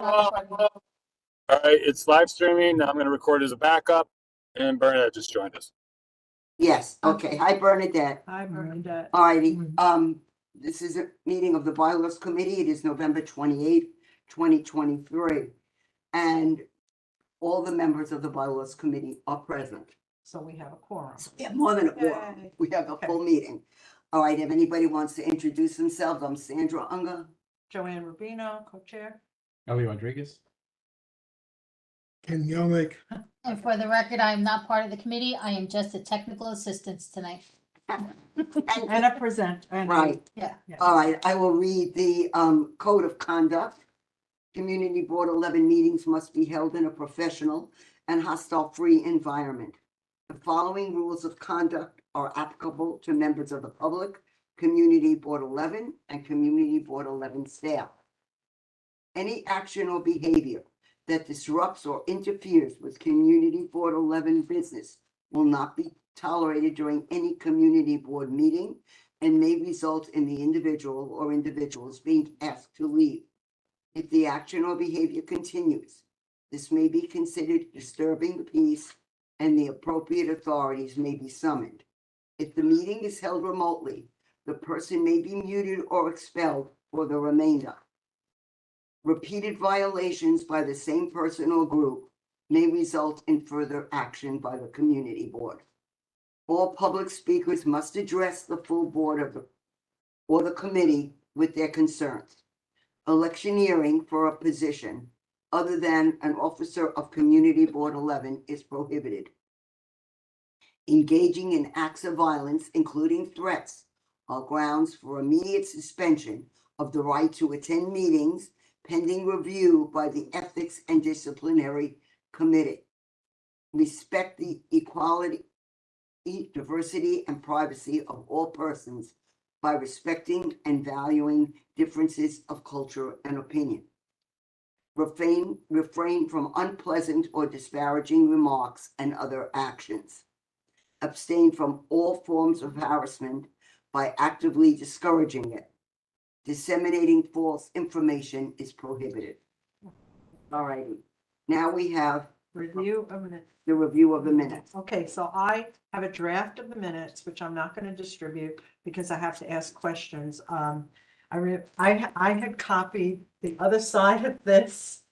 All right, it's live streaming. I'm going to record as a backup, and Bernadette just joined us. Yes, okay. Hi, Bernadette. Hi, Bernadette. All righty, this is a meeting of the Bylaws Committee. It is November 28th, 2023. And all the members of the Bylaws Committee are present. So we have a quorum. So we have more than a quorum. Yay. We have a full meeting. All right, if anybody wants to introduce themselves, I'm Sandra Unger. Joanne Rubino, co-chair. Ellie Rodriguez. Ken Yelnick. And for the record, I am not part of the committee. I am just a technical assistant tonight. And a present. Right. Yeah. All right, I will read the code of conduct. Community Board 11 meetings must be held in a professional and hostile-free environment. The following rules of conduct are applicable to members of the public, Community Board 11, and Community Board 11 staff. Any action or behavior that disrupts or interferes with Community Board 11 business will not be tolerated during any Community Board meeting and may result in the individual or individuals being asked to leave. If the action or behavior continues, this may be considered disturbing the peace and the appropriate authorities may be summoned. If the meeting is held remotely, the person may be muted or expelled for the remainder. Repeated violations by the same person or group may result in further action by the community board. All public speakers must address the full board or the committee with their concerns. Electioneering for a position other than an officer of Community Board 11 is prohibited. Engaging in acts of violence, including threats, are grounds for immediate suspension of the right to attend meetings pending review by the Ethics and Disciplinary Committee. Respect the equality, diversity, and privacy of all persons by respecting and valuing differences of culture and opinion. Refrain from unpleasant or disparaging remarks and other actions. Abstain from all forms of harassment by actively discouraging it. Disseminating false information is prohibited. All righty. Now we have Review of minutes. the review of the minutes. Okay, so I have a draft of the minutes, which I'm not going to distribute because I have to ask questions. I had copied the other side of this,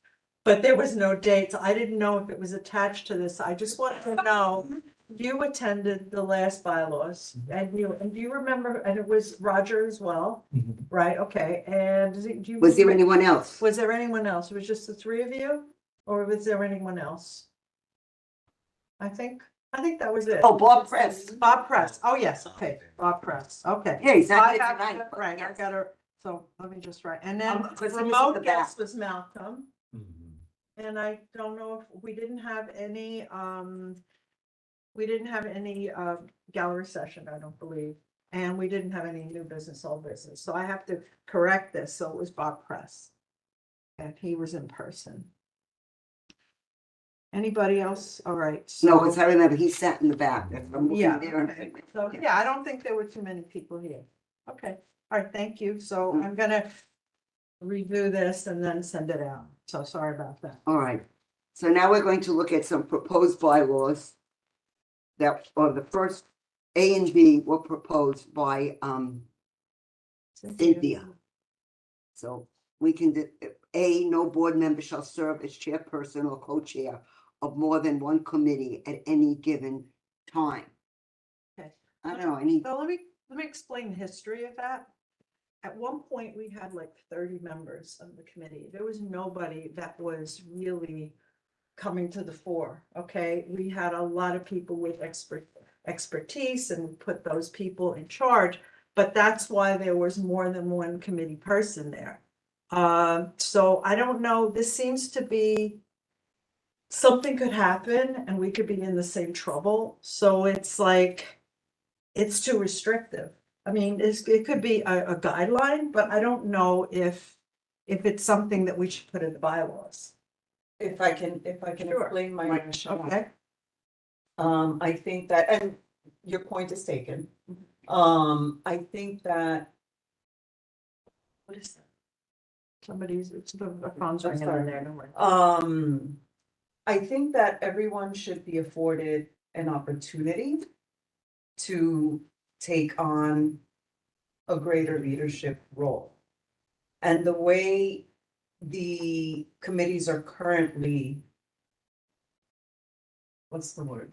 but there was no date, so I didn't know if it was attached to this. I just wanted to know, you attended the last bylaws, and do you remember, and it was Roger as well, right? Okay, and do you? Was there anyone else? Was there anyone else? It was just the three of you, or was there anyone else? I think that was it. Oh, Bob Press. Bob Press. Oh, yes. Okay. Bob Press. Okay. Yeah, he's not I here have tonight. it, but right. I yes. got her. So let me just write. And then Because it was in the remote back. guest was Malcolm. And I don't know if we didn't have any, gallery session, I don't believe. And we didn't have any new business, old business. So I have to correct this. So it was Bob Press. And he was in person. Anybody else? All right. No, so- because I remember he sat in the back. I'm looking Yeah, there and- okay. So, yeah, I don't think there were too many people here. Okay, all right, thank you. So I'm gonna review this and then send it out. So sorry about that. All right. So now we're going to look at some proposed bylaws that, or the first A and B were proposed by Cynthia. So we can, A, no board member shall serve as chairperson or co-chair of more than one committee at any given time. Okay. I don't know, I need, So let me explain the history of that. At one point, we had like 30 members of the committee. There was nobody that was really coming to the fore, okay? We had a lot of people with expertise and we put those people in charge, but that's why there was more than one committee person there. So I don't know, this seems to be something could happen and we could be in the same trouble. So it's like, it's too restrictive. I mean, it could be a guideline, but I don't know if it's something that we should put in the bylaws. If I can Sure. explain my rationale. Okay, I think that, and your point is taken. I think that. What is that? Somebody's, it's the phone's ringing sorry. in there, don't worry. I think that everyone should be afforded an opportunity to take on a greater leadership role. And the way the committees are currently, what's the word?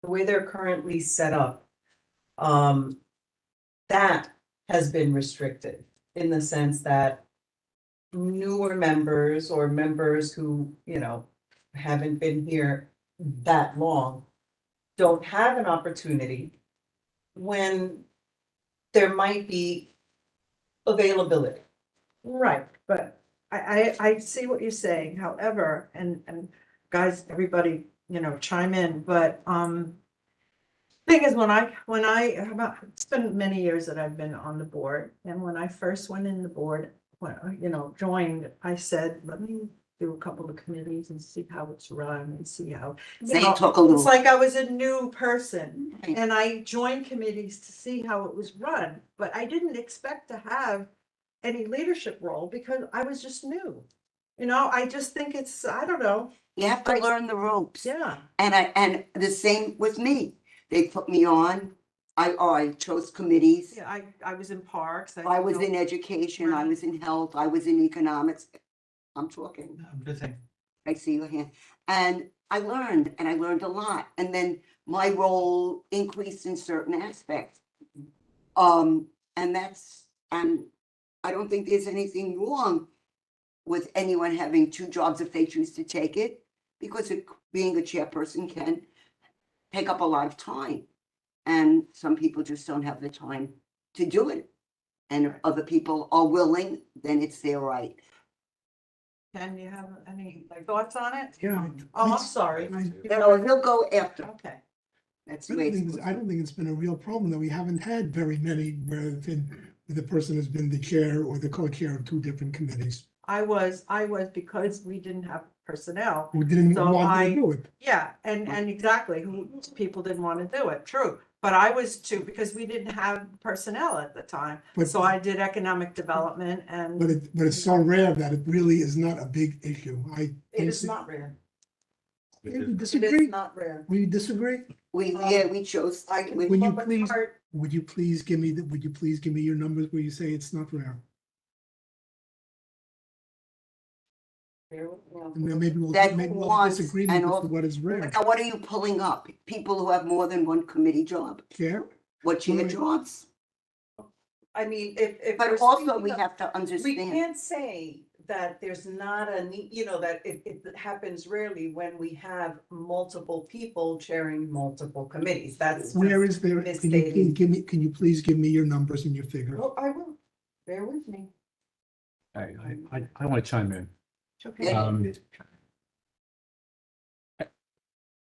The way they're currently set up, that has been restricted in the sense that newer members or members who, you know, haven't been here that long don't have an opportunity when there might be availability. Right, but I see what you're saying, however, and guys, everybody, you know, chime in, but, thing is, it's been many years that I've been on the board, and when I first went in the board, joined, I said, let me do a couple of committees and see how it's run and see how. They took a little. It's like I was a new person, Right. and I joined committees to see how it was run, but I didn't expect to have any leadership role because I was just new. I just think it's, I don't know, You have to learn the ropes. yeah. And the same with me. They put me on. I chose committees. Yeah, I was in parks. I was in education, I Right. was in health, I was in economics. I'm talking, I'm just saying. I see your hand. And I learned a lot. And then my role increased in certain aspects. And I don't think there's anything wrong with anyone having two jobs if they choose to take it, because being a chairperson can take up a lot of time. And some people just don't have the time to do it. And if other people are willing, then it's their right. Ken, you have any thoughts on it? Yeah. Oh, I'm sorry. No, he'll go after. Okay. That's the way it's supposed to I don't think it's been a real problem that we haven't had very many where the person has been the chair or the co-chair of two different committees I was because we didn't have personnel. who didn't So want to do it. Yeah, and exactly, people didn't want to do it, true. But I was too, because we didn't have personnel at the time. But- So I did economic development and. But it's so rare that it really is not a big issue. It is not rare. We It is disagree? not rare. We disagree? We chose. I can. we- Would you from the please- chart- Would you please give me your numbers where you say it's not rare? Bear with me, I'll- And then maybe we'll That maybe we'll wants disagreement and as all- to what is rare. Now, what are you pulling up? People who have more than one committee job? Chair? What chair Right. jobs? I mean, if. But we're also speaking we of- have to We understand, can't say that there's not a need, that it happens rarely when we have multiple people chairing multiple committees. That's. Where just is there, misstating. can you please give me your numbers and your figures? Oh, I will. Bear with me. I want to chime in. Okay. Yeah.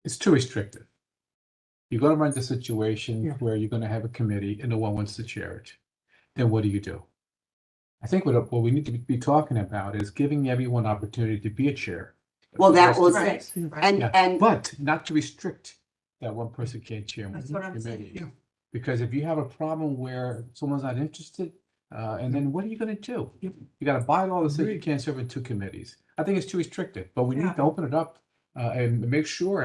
It's too restrictive. You're going to run into a situation Yeah. where you're going to have a committee and no one wants to chair it. Then what do? I think what we need to be talking about is giving everyone opportunity to be a chair. well, that was Right, it. right. And But not to restrict that one person can't chair one That's what I'm saying. committee. Yeah. Because if you have a problem where someone's not interested, and then what are you going to do? Yep. You got a bylaw that says you Agreed. can't serve in two committees. I think it's too restrictive, but we Yeah. need to open it up and make sure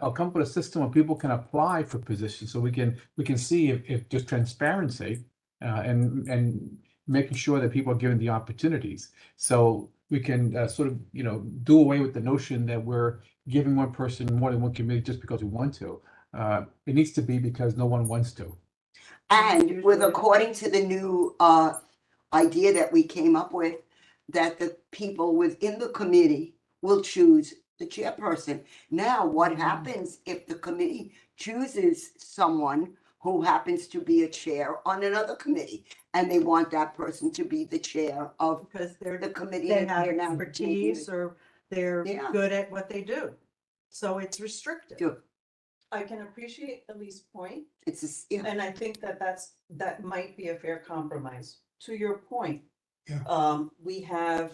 I'll come up with a system where people can apply for positions, so we can see if there's transparency and making sure that people are given the opportunities. So we can sort of do away with the notion that we're giving one person more than one committee just because we want to. It needs to be because no one wants to. And according to the new idea that we came up with, that the people within the committee will choose the chairperson. Now, what happens if the committee chooses someone who happens to be a chair on another committee, and they want that person to be the chair of Because the committee? they that have they're now expertise or they're Yeah. good at what they do. So it's restricted. taking. I can appreciate Elise's point, It's yeah. and I think that might be a fair compromise. To your point. Yeah. We have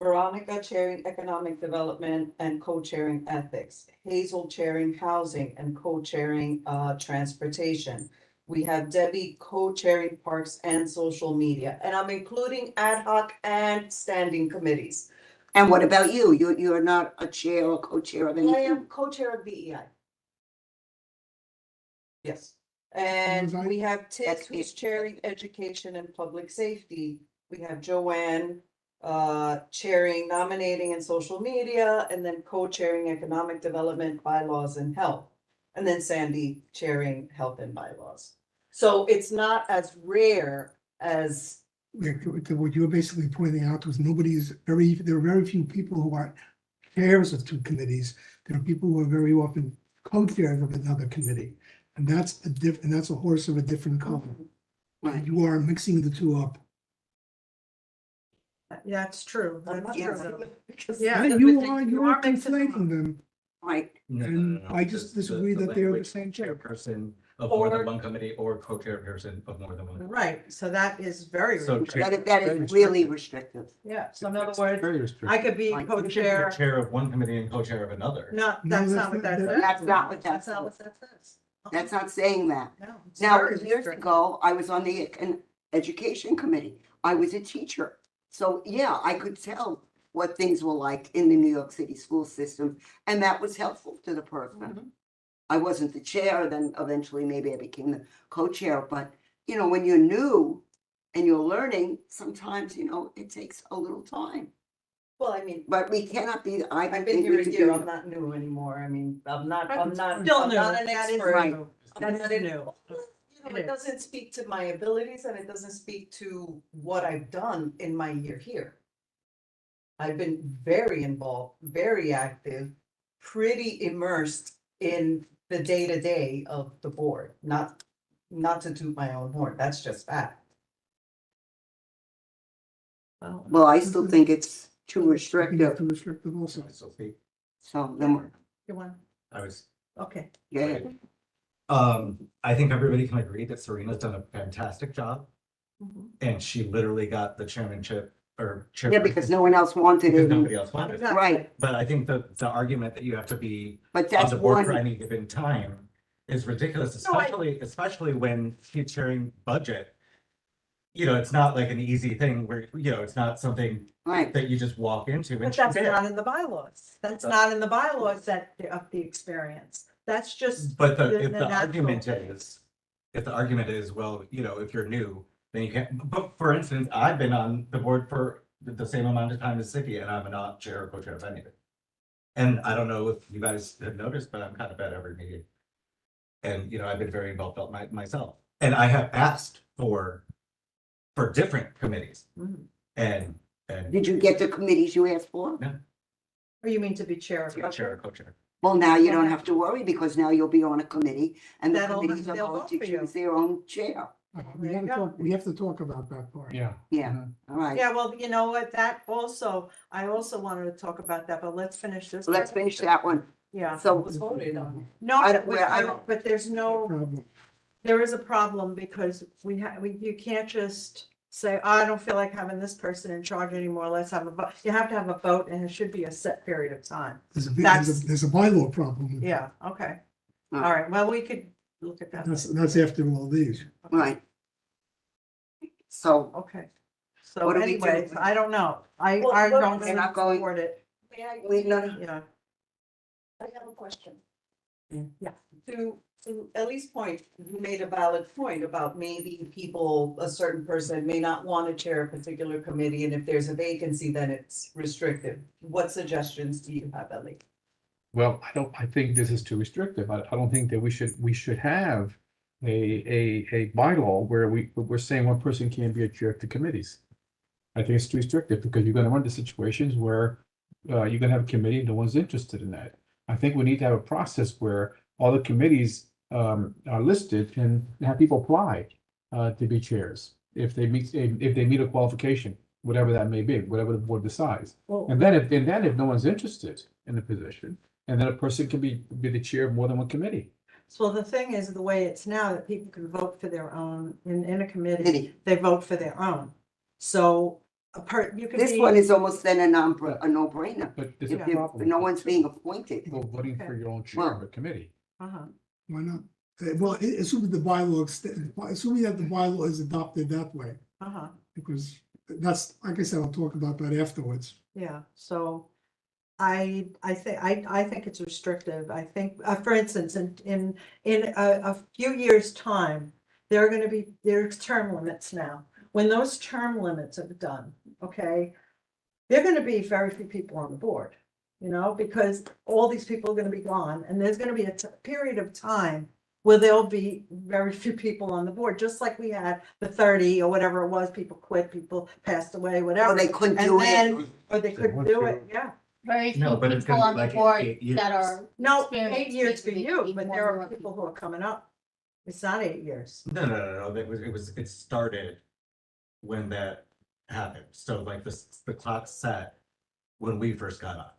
Veronica chairing economic development and co-chairing ethics, Hazel chairing housing and co-chairing transportation, We have Debbie co-chairing parks and social media, and I'm including ad hoc and standing committees. And what about you? You're not a chair or co-chair of I anything? am co-chair of BEI. Yes, and Sounds we have Tiff, That's who's it. chairing education and public safety. We have Joanne, chairing nominating and social media, and then co-chairing economic development, bylaws and health. And then Sandy chairing health and bylaws. So it's not as rare as, What you're basically pointing out was there are very few people who are chairs of two committees. There are people who are very often co-chairs of another committee. And that's a horse of a different color. Right. You are mixing the two up. Yeah, it's true. I'm not That's Yeah. true. sure. Because Yeah. And you you are are mixing them up. conflating them. Right. And I just disagree that they're the same chair. Chairperson of more Or- than one committee or co-chairperson of more than one. Right, so that is very, So restrictive. That is really restrictive. Yeah, so in other words, Very I restricted. could be Right. co-chair, Chair of one committee and co-chair of another. no, No, that's that's not what not- that says. That's not what that That's not what that says. That's not saying that. No. it's Now, very years restrictive. ago, I was on the education committee. I was a teacher. So yeah, I could tell what things were like in the New York City school system, and that was helpful to the person. Mhm. I wasn't the chair, then eventually maybe I became the co-chair, but you know, when you're new and you're learning, sometimes, you know, it takes a little time. well, I mean, But we cannot be, I I've don't been think here we a could year, be. I'm not new anymore. I mean, I'm not Still I'm new, not an that is expert. Right. new. I'm That not is an- new. You know, It it is. doesn't speak to my abilities and it doesn't speak to what I've done in my year here. I've been very involved, very active, pretty immersed in the day-to-day of the board, not to toot my own horn, that's just fact. Well, Well, I still think it's too I think it's restrictive, Too restrictive also. I still speak. so then, we're- You want, I was, okay, go ahead. I think everybody can agree that Serena's done a fantastic job. Mhm. And she literally got the chairmanship or chair. Yeah, because no one else wanted Because it, nobody else wanted it. Exactly. right, But I think the argument that you have to be but on that's the board for one, any given time is ridiculous, No, especially when she's sharing budget. You know, it's not like an easy thing where, you know, it's not something right, that you just walk into but and she that's did. not in the bylaws. That's not in the bylaws that, of the experience. That's just. But the- if the the natural argument thing. is, well, you know, if you're new, then you can't, but for instance, I've been on the board for the same amount of time as City and I'm not chair or co-chair of anything. And I don't know if you guys have noticed, but I'm kind of at every meeting. And, you know, I've been very involved myself, and I have asked for different committees Mhm. and did you get the committees you asked for? Or you mean to be chair of? chair or co-chair. Well, now you don't have to worry, because now you'll be on a committee, and the That'll- committees are they'll going vote to for you. choose their own chair, We There you gotta go. talk, we have to talk about that part. Yeah. yeah, Mhm. all right. Yeah, well, you know what, that also, I also wanted to talk about that, but let's finish this. Let's finish that one, Yeah. so, Was voted on. No, I but don't- well, I don't- but there's no, Problem. there is a problem because you can't just say, "Oh, I don't feel like having this person in charge anymore, let's have a vote." You have to have a vote and it should be a set period of time. There's a bylaw problem. with that. Yeah, okay. Hmm. All right, well, we could look at that. That's after all these. right. So, Okay. So What do we do? anyways, I don't know. I Well, don't We're not going- support it. May I, we, no, Yeah. I have a question. Yeah. To Ellie's point, you made a valid point about maybe people, a certain person may not want to chair a particular committee, and if there's a vacancy, then it's restricted. What suggestions do you have, Ellie? Well, I think this is too restrictive. I don't think that we should have a bylaw where we're saying one person can't be a chair of the committees. I think it's too restrictive because you're gonna run into situations where you're gonna have a committee, no one's interested in that. I think we need to have a process where all the committees are listed and have people apply to be chairs if they meet a qualification, whatever that may be, whatever the board decides. Well, And then if no one's interested in the position, and then a person can be the chair of more than one committee. so the thing is, the way it's now, that people can vote for their own, in a committee, committee. they vote for their own. So you can This be. one is almost then a no-brainer. But there's If a problem. no one's being appointed, Well, voting for your own chair Well- of a committee. Uh-huh. Why not? Well, assuming the bylaw, assuming that the bylaw is adopted that way, Uh-huh, because that's, like I said, I'll talk about that afterwards. yeah, so I think it's restrictive. I think, for instance, in a few years' time, there's term limits now. When those term limits are done, okay, there are gonna be very few people on the board, you know, because all these people are gonna be gone, and there's gonna be a period of time where there'll be very few people on the board, just like we had the 30 or whatever it was, people quit, people passed away, whatever. Or they couldn't And do then- it. Or they couldn't do it, yeah. Very few No, but it's people gonna on be the like board 8 years. that are. No, experienced 8 years for maybe, you, maybe but more there are than people who are coming up. It's not 8 years. No, it started when that happened. So like the clock set when we first got on.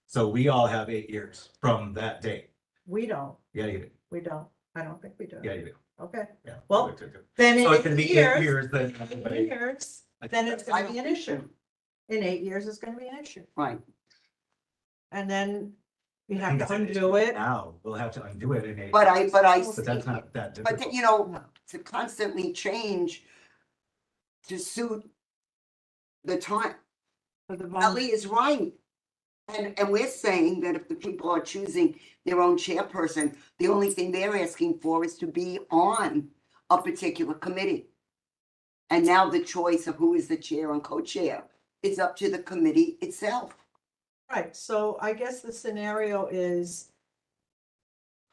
So we all have 8 years from that date. We don't, Yeah, you do. we don't. I don't think we do. Yeah, you do. Okay, Yeah. Well, then So it in can 8 be 8 years, years, then in everybody. 8 years, then it's I gonna be don't an think so. issue. In 8 years, it's gonna be an issue. Right. And then you I have think to it's an undo issue it. Now, we'll have to undo it in 8 But years. But But that's not that difficult. But you know, to constantly change to suit the time, For the Ellie is right. And we're saying that if the people are choosing their own chairperson, the only thing they're asking for is to be on a particular committee. And now the choice of who is the chair and co-chair is up to the committee itself. Right, so I guess the scenario is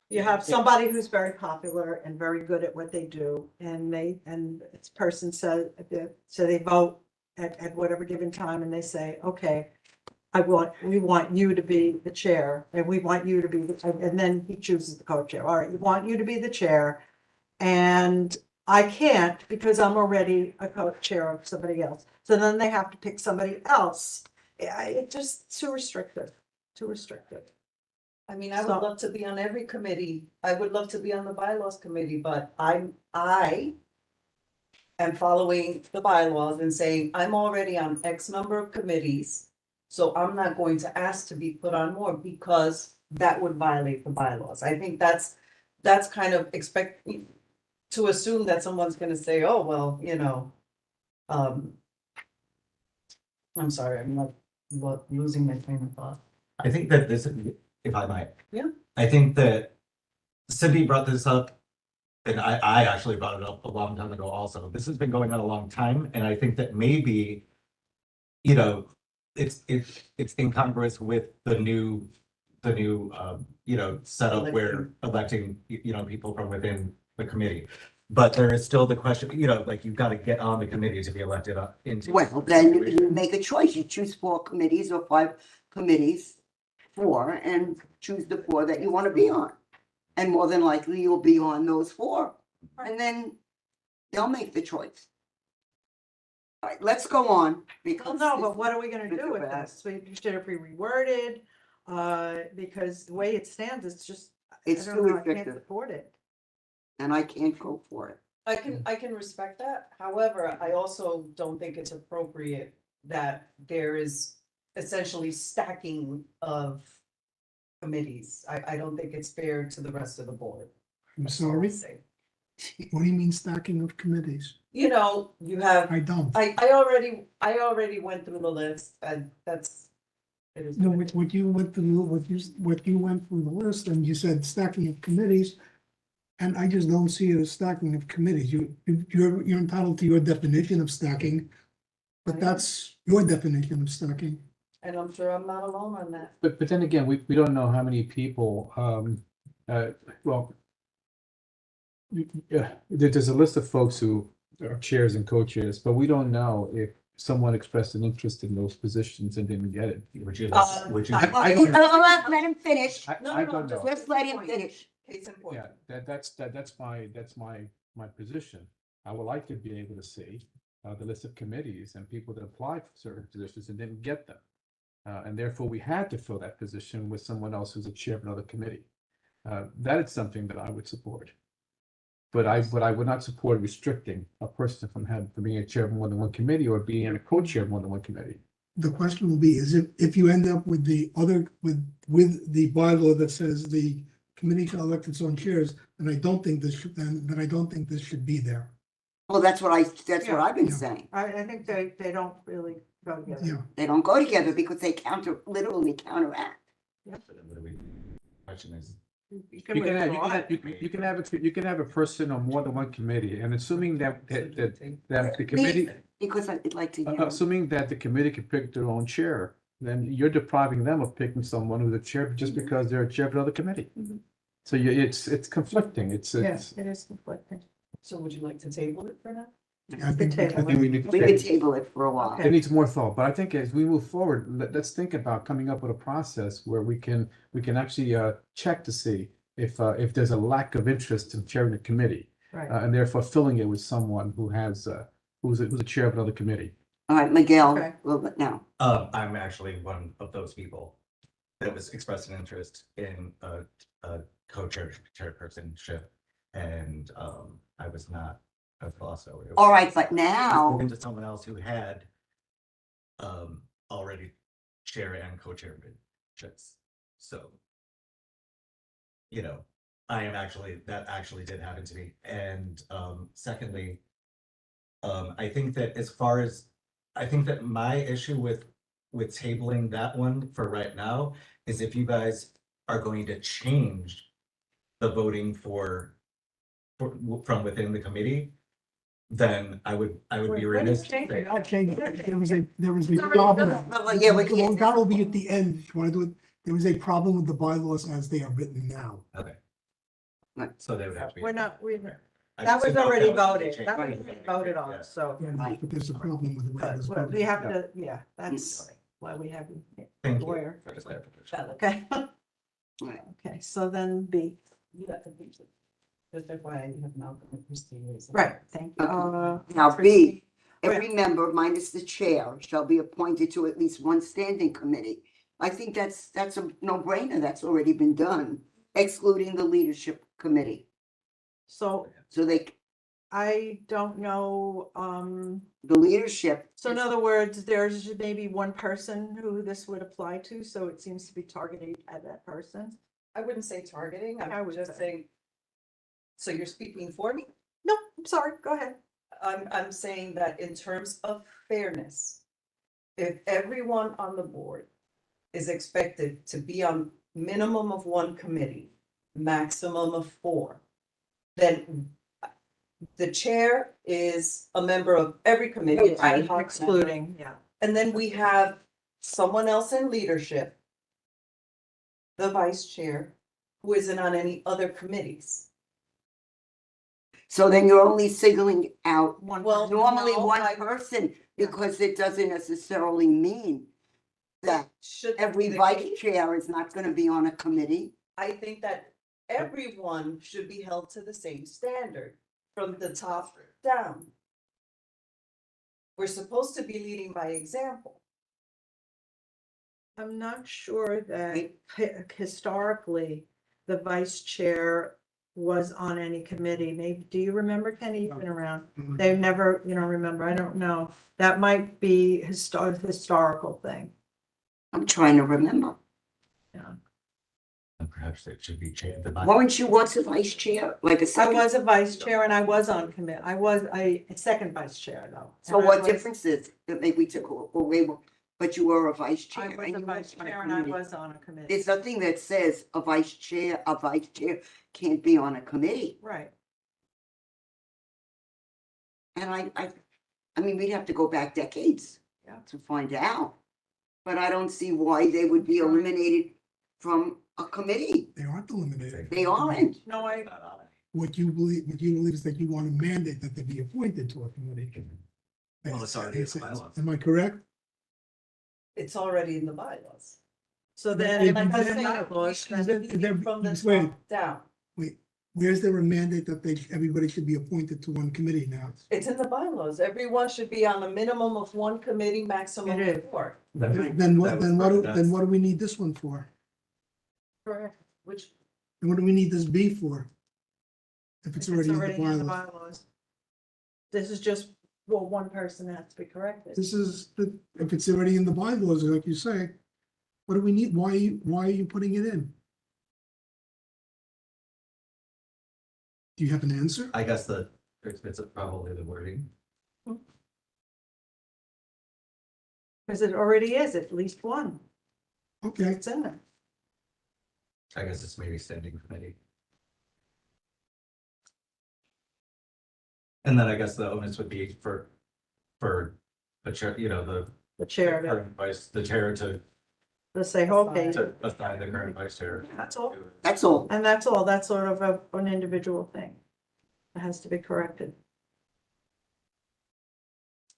you have somebody who's very popular and very good at what they do, and this person says, so they vote at whatever given time, and they say, okay, we want you to be the chair, and we want you to be, and then he chooses the co-chair. All right, we want you to be the chair, and I can't because I'm already a co-chair of somebody else. So then they have to pick somebody else. It's just too restrictive, too restrictive. I mean, I would So- love to be on every committee. I would love to be on the bylaws committee, but I am following the bylaws and saying, I'm already on X number of committees. So I'm not going to ask to be put on more because that would violate the bylaws. I think that's kind of to assume that someone's gonna say, oh, well, you know, I'm sorry, I'm not losing my train of thought. I think that this, if I might. Yeah. I think that Cindy brought this up, and I actually brought it up a long time ago also. This has been going on a long time, and I think that maybe, you know, it's incongruous with the new, you know, setup where electing, you know, people from within the committee. But there is still the question, you know, like you've got to get on the committee to be elected into. Well, then you make a choice. You choose 4 committees or 5 committees, 4, and choose the 4 that you want to be on. And more than likely, you'll be on those 4. And then they'll make the choice. All right, let's go on. Well, Because no, but what are we gonna Good do or with bad? this? Should it be reworded? Because the way it stands, it's just, I it's don't too know, I can't restrictive, support it. and I can't go for it. I can respect that. However, I also don't think it's appropriate that there is essentially stacking of committees. I don't think it's fair to the rest of the board. I'm That's all I'll sorry, say. what do you mean stacking of committees? You know, you have, I don't. I already went through the list, and that's. It is No, what it is. what you went through, what you went through the list and you said stacking of committees. And I just don't see it as stacking of committees. You're entitled to your definition of stacking. But that's your definition of stacking. And I'm sure I'm not alone on that. But then again, we don't know how many people, well. There's a list of folks who are chairs and co-chairs, but we don't know if someone expressed an interest in those positions and didn't get it. Would you, Uh, would you? I don't know. Let him finish. I No, don't know. Just let him finish. Case in point. Yeah, that's my position. I would like to be able to see the list of committees and people that applied for certain positions and didn't get them. And therefore, we had to fill that position with someone else who's a chair of another committee. That is something that I would support. But I would not support restricting a person from being a chair of more than one committee or being a co-chair of more than one committee. The question will be, is if you end up with the other, with the bylaw that says the committee can elect its own chairs, and I don't think this should, then I don't think this should be there. Well, that's what I've been Yeah. saying. I think they don't really go together. Yeah, They don't go together because they literally counteract. So then what do we, question is, You You can have, withdraw it. you can have a person on more than one committee, and assuming that the committee, Because I'd like to hear. assuming that the committee can pick their own chair, then you're depriving them of picking someone who's a chair just because they're a chair of another committee. Mhm. So it's conflicting, it's. Yes, it is conflicting. So would you like to table it for now? I think. table I think we need to We could take- table it for a while. Okay. It needs more thought, but I think as we move forward, let's think about coming up with a process where we can actually check to see if there's a lack of interest in chairing the committee, Right. and therefore filling it with someone who has who's a chair of another committee. All right, Miguel, Okay. a little bit now. I'm actually one of those people that was expressed an interest in a chairpersonship, and I was not, I was also. it was- All right, but now, Moving to someone else who had already chair and co-chairmanships, so. You know, that actually did happen to me, and secondly. I think that I think that my issue with tabling that one for right now is if you guys are going to change the voting from within the committee, then I would be remiss. change it. I changed it. There was a No, problem. yeah, we Well, can't. that will be at the end. If you want to do it, there was a problem with the bylaws as they are written now. Okay. Right. So they would have to be. We're not, I that just was didn't know if already that was gonna voted. change. That was already voted Yeah. on, so. Yeah, Right. but there's a problem with the way it was But we voted. have to, yeah, that's why we have a Thank you lawyer. for the clarification. Okay. Right. Okay, so then B. You got the picture. Just FYI, you have Malcolm and Christine. Wilson. Right, thank you. Now, B, every member minus the chair shall be appointed to at least one standing committee. I think that's a no-brainer. That's already been done, excluding the leadership committee. So So I don't know, the leadership. so in other words, there's maybe one person who this would apply to, so it seems to be targeted at that person. I wouldn't say targeting, I I'm would just say. saying. So you're speaking for me? No, I'm sorry, go ahead. I'm saying that in terms of fairness, if everyone on the board is expected to be on minimum of one committee, maximum of 4, then the chair is a member of every committee. Right. Excluding, yeah. And then we have someone else in leadership, the vice chair, who isn't on any other committees. So then you're only singling out One Well, person. normally no, one I- person, because it doesn't necessarily mean that Should every be the vice case. chair is not gonna be on a committee. I think that everyone should be held to the same standard from the top down. We're supposed to be leading by example. I'm not sure that Right. historically, the vice chair was on any committee. Maybe, do you remember, Kenny? You've been around. They've never, remember, I don't know. That might be historical thing. I'm trying to remember. And perhaps it should be changed. Weren't you once a vice chair, like a I second? was a vice chair and I was on commit. I was a second vice chair though. So And I what was- difference is that maybe we took away, but you were a vice chair? I was and a you vice weren't on a chair and I committee. was on a committee. There's nothing that says a vice chair can't be on a committee. Right. And I mean, we'd have to go back decades Yeah. to find out. But I don't see why they would be eliminated from a committee. They aren't eliminated. They aren't. No, I, What you believe is that you want to mandate that they be appointed to a committee. Well, it's already in the bylaws. Am I correct? It's already in the bylaws. so then. If if you I'm did saying not- bylaws, then- From the Wait. top down. Wait, where's there a mandate that everybody should be appointed to one committee now? It's in the bylaws. Everyone should be on a minimum of one committee, maximum It of is. 4. Then what do we need this one for? Correct. Which, And what do we need this B for? If it's If already in the bylaws. bylaws. This is just, well, one person has to be corrected. This is, if it's already in the bylaws, like you say, what do we need? Why are you putting it in? Do you have an answer? I guess it's probably the wording. Because it already is at least one. Okay, It's in there. I guess it's maybe standing committee. And then I guess the onus would be for the chair, The chair to current the chair to say, okay, assign the current vice chair. that's all. That's all. And that's all. That's sort of an individual thing. It has to be corrected.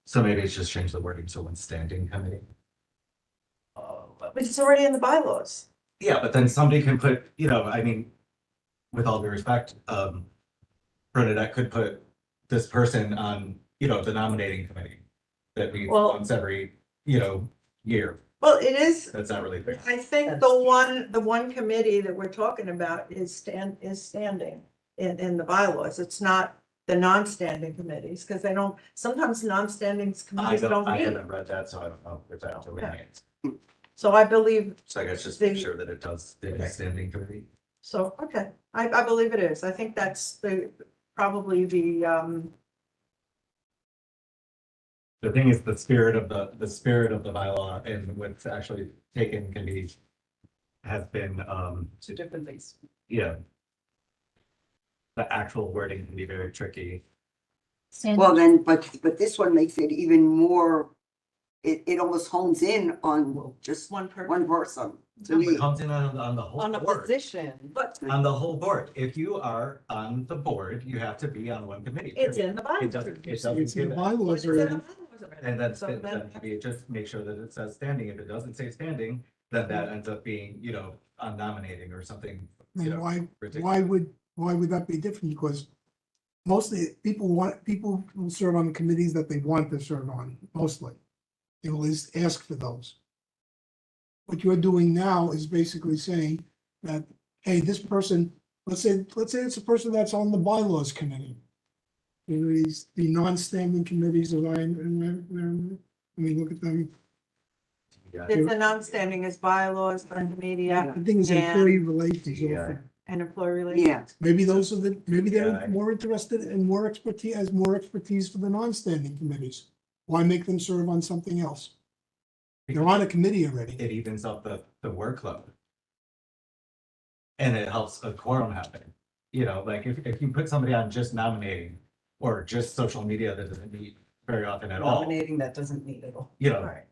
So maybe it's just change the wording to one standing committee. But it's already in the bylaws. Yeah, but then somebody can put, I mean, with all due respect, Bernadette could put this person on, the nominating committee that meets Well- once every, year. Well, it is, That's not really fair. I think the one committee that we're talking about is standing in the bylaws. It's not the non-standing committees, because they don't, sometimes non-standing committees don't I meet. haven't read that, so I don't know if that really Okay. means. So I believe, So I guess just make sure that it does, the standing committee. so, okay, I believe it is. I think that's probably the, The thing is, the spirit of the bylaw and what's actually taken has been, Two different things. yeah. The actual wording can be very tricky. Sandy, Well, then, but this one makes it even more, it almost hones in on just one person. one person. To It me, comes in on the whole On a board. position, But On the whole board. If you are on the board, you have to be on one committee. it's in the It bylaws. doesn't it's give in the it. bylaws It's in the already. bylaws already. And that's, So then then- maybe just make sure that it says standing. If it doesn't say standing, then that ends up being, on nominating or something, And ridiculous. why would that be different? Because mostly people will serve on committees that they want to serve on, mostly. They will just ask for those. What you're doing now is basically saying that, hey, this person, let's say it's a person that's on the bylaws committee. These, the non-standing committees, as I mean, look at them. Yeah. It's the non-standing is bylaws, media, The thing is employee relations. Yeah. and employee relations. yeah, Maybe maybe they're Yeah. more interested and more expertise for the non-standing committees. Why make them serve on something else? They're on a committee already. It evens up the workload. And it helps a quorum happen. Like if you put somebody on just nominating or just social media that doesn't meet very often at all, nominating that doesn't need it all. Right.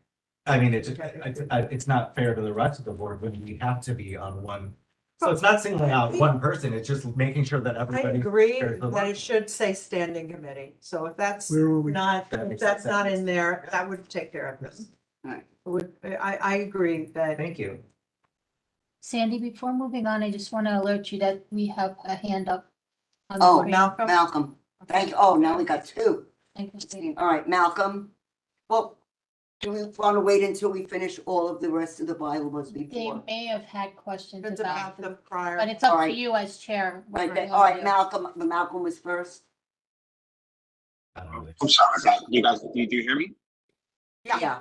I mean, it's not fair to the rest of the board when we have to be on one. So it's not singling out one person, it's just making sure that I everybody. agree shares the that it work. should say standing committee. So if that's Where are we? not, That if makes that's not sense. in there, that would take care of this. Right. I agree that, Thank you. Sandy, before moving on, I just want to alert you that we have a hand up. on the oh, screen. Malcolm, thank you, oh, now we got two. Thank you, Sandy. All right, Malcolm, well, do we want to wait until we finish all of the rest of the bylaws They before? may have had questions it's about about the them, prior. but it's up All to right. you as chair. what Right, we're then, gonna all right, do. Malcolm was first. I don't know. I'm sorry, you guys, do you hear me? Yeah,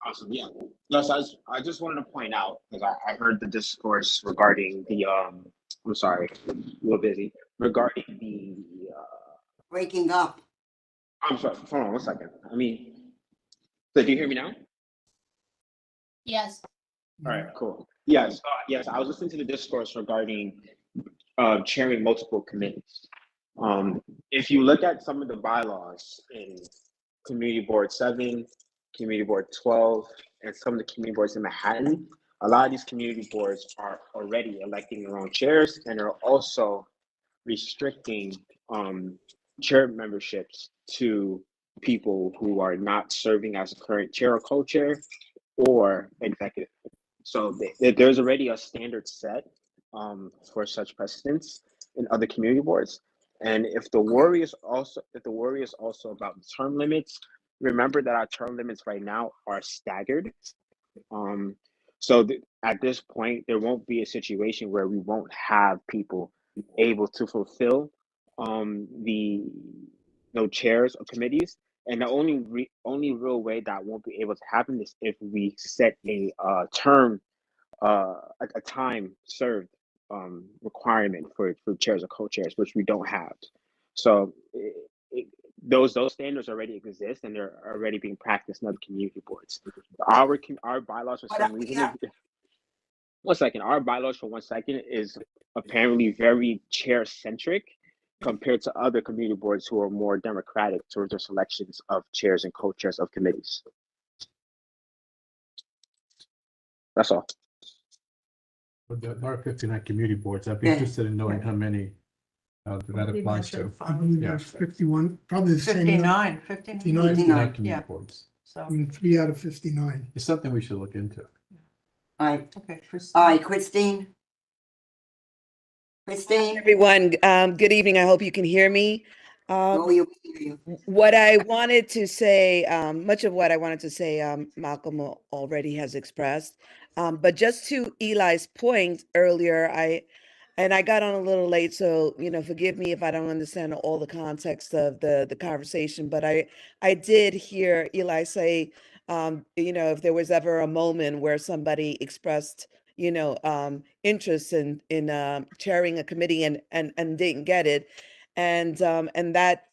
Awesome, yeah. No, so I just wanted to point out, because I heard the discourse regarding the, I'm sorry, a little busy, regarding the, breaking up. I'm sorry, hold on one second. So do you hear me now? Yes, All right, cool. Yes, I was listening to the discourse regarding chairing multiple committees. If you look at some of the bylaws in Community Board 7, Community Board 12, and some of the community boards in Manhattan, a lot of these community boards are already electing their own chairs and are also restricting chair memberships to people who are not serving as a current chair or co-chair or executive. So there's already a standard set for such precedents in other community boards. And if the worry is also about the term limits, remember that our term limits right now are staggered. So at this point, there won't be a situation where we won't have people able to fulfill the chairs of committees. And the only real way that won't be able to happen is if we set a term, a time served requirement for chairs or co-chairs, which we don't have. So those standards already exist and they're already being practiced in other community boards. Our bylaws for some reason. One second, our bylaws for 1 second is apparently very chair centric compared to other community boards who are more democratic towards their selections of chairs and co-chairs of committees. That's all. With there are 59 community boards. I'd be Yeah. interested in knowing how many that He applies to. mentioned I five. believe Yeah. there's 51, probably the same. number. 59, 59. 59. 59 community Yeah. boards. So, I mean, 3 out of 59. It's something we should look into. All right, okay. all right, Christine. Christine, Everyone, good evening. I hope you can hear me. oh, you hear you. What I wanted to say, much of what I wanted to say, Malcolm already has expressed. But just to Eli's point earlier, I got on a little late, so, forgive me if I don't understand all the context of the conversation, but I did hear Eli say, if there was ever a moment where somebody expressed, interest in chairing a committee and didn't get it. And that,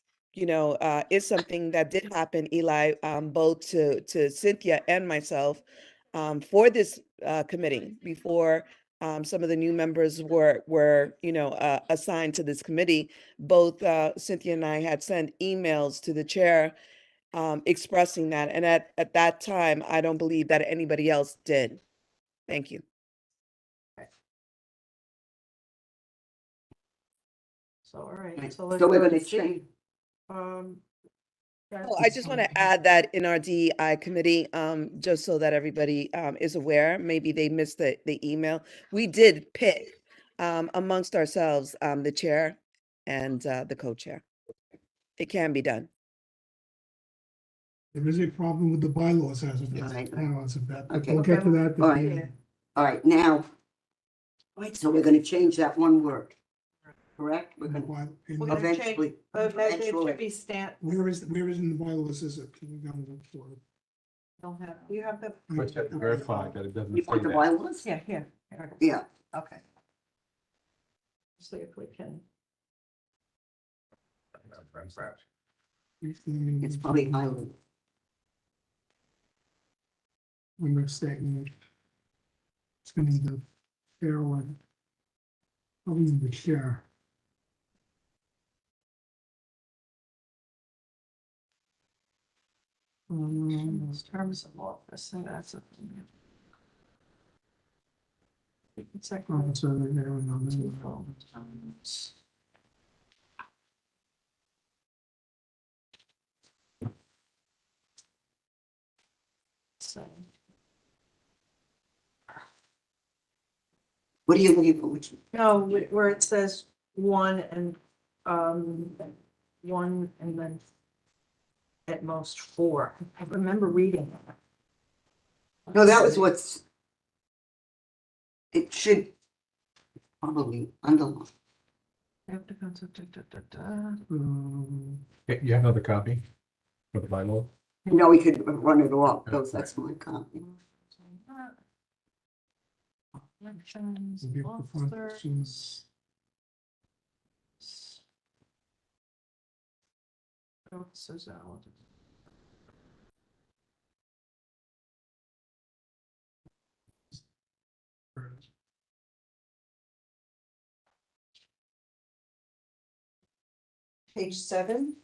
is something that did happen, Eli, both to Cynthia and myself, for this committee before some of the new members were assigned to this committee. Both Cynthia and I had sent emails to the chair expressing that, and at that time, I don't believe that anybody else did. Thank you. So, all right. Right, So let's So we're go gonna to G. change, Oh, I just want to add that in our DEI committee, just so that everybody is aware, maybe they missed the email. We did pick amongst ourselves the chair and the co-chair. It can be done. There is a problem with the bylaws as of Yes. that. As of that. But Okay. we'll get to that. at the All right. end. all right, now, so we're gonna change that one word, correct? We're gonna While- in We're the- gonna change- eventually, it eventually. should be stamp. Where is in the bylaws is it? Can we go and look for it? Don't have, you have the, First, you have to verify that it doesn't You say want the that. bylaws? yeah, here. Here it is. Yeah, Okay. See if we can. it's probably highlighted. Number statement. It's gonna be the fair one. Probably the chair. Terms of office, and that's a. It's like. Oh, it's over there on the two middle. full terms. So, What are you looking for? Which, no, where it says one and then at most four. I remember reading that. no, that was what's, it should probably underline. Have to go to Okay, you have another copy for the bylaw? No, we could run it off, because that's my copy. Elections, We'll be up the front soon. officers. Officers out. Page 7.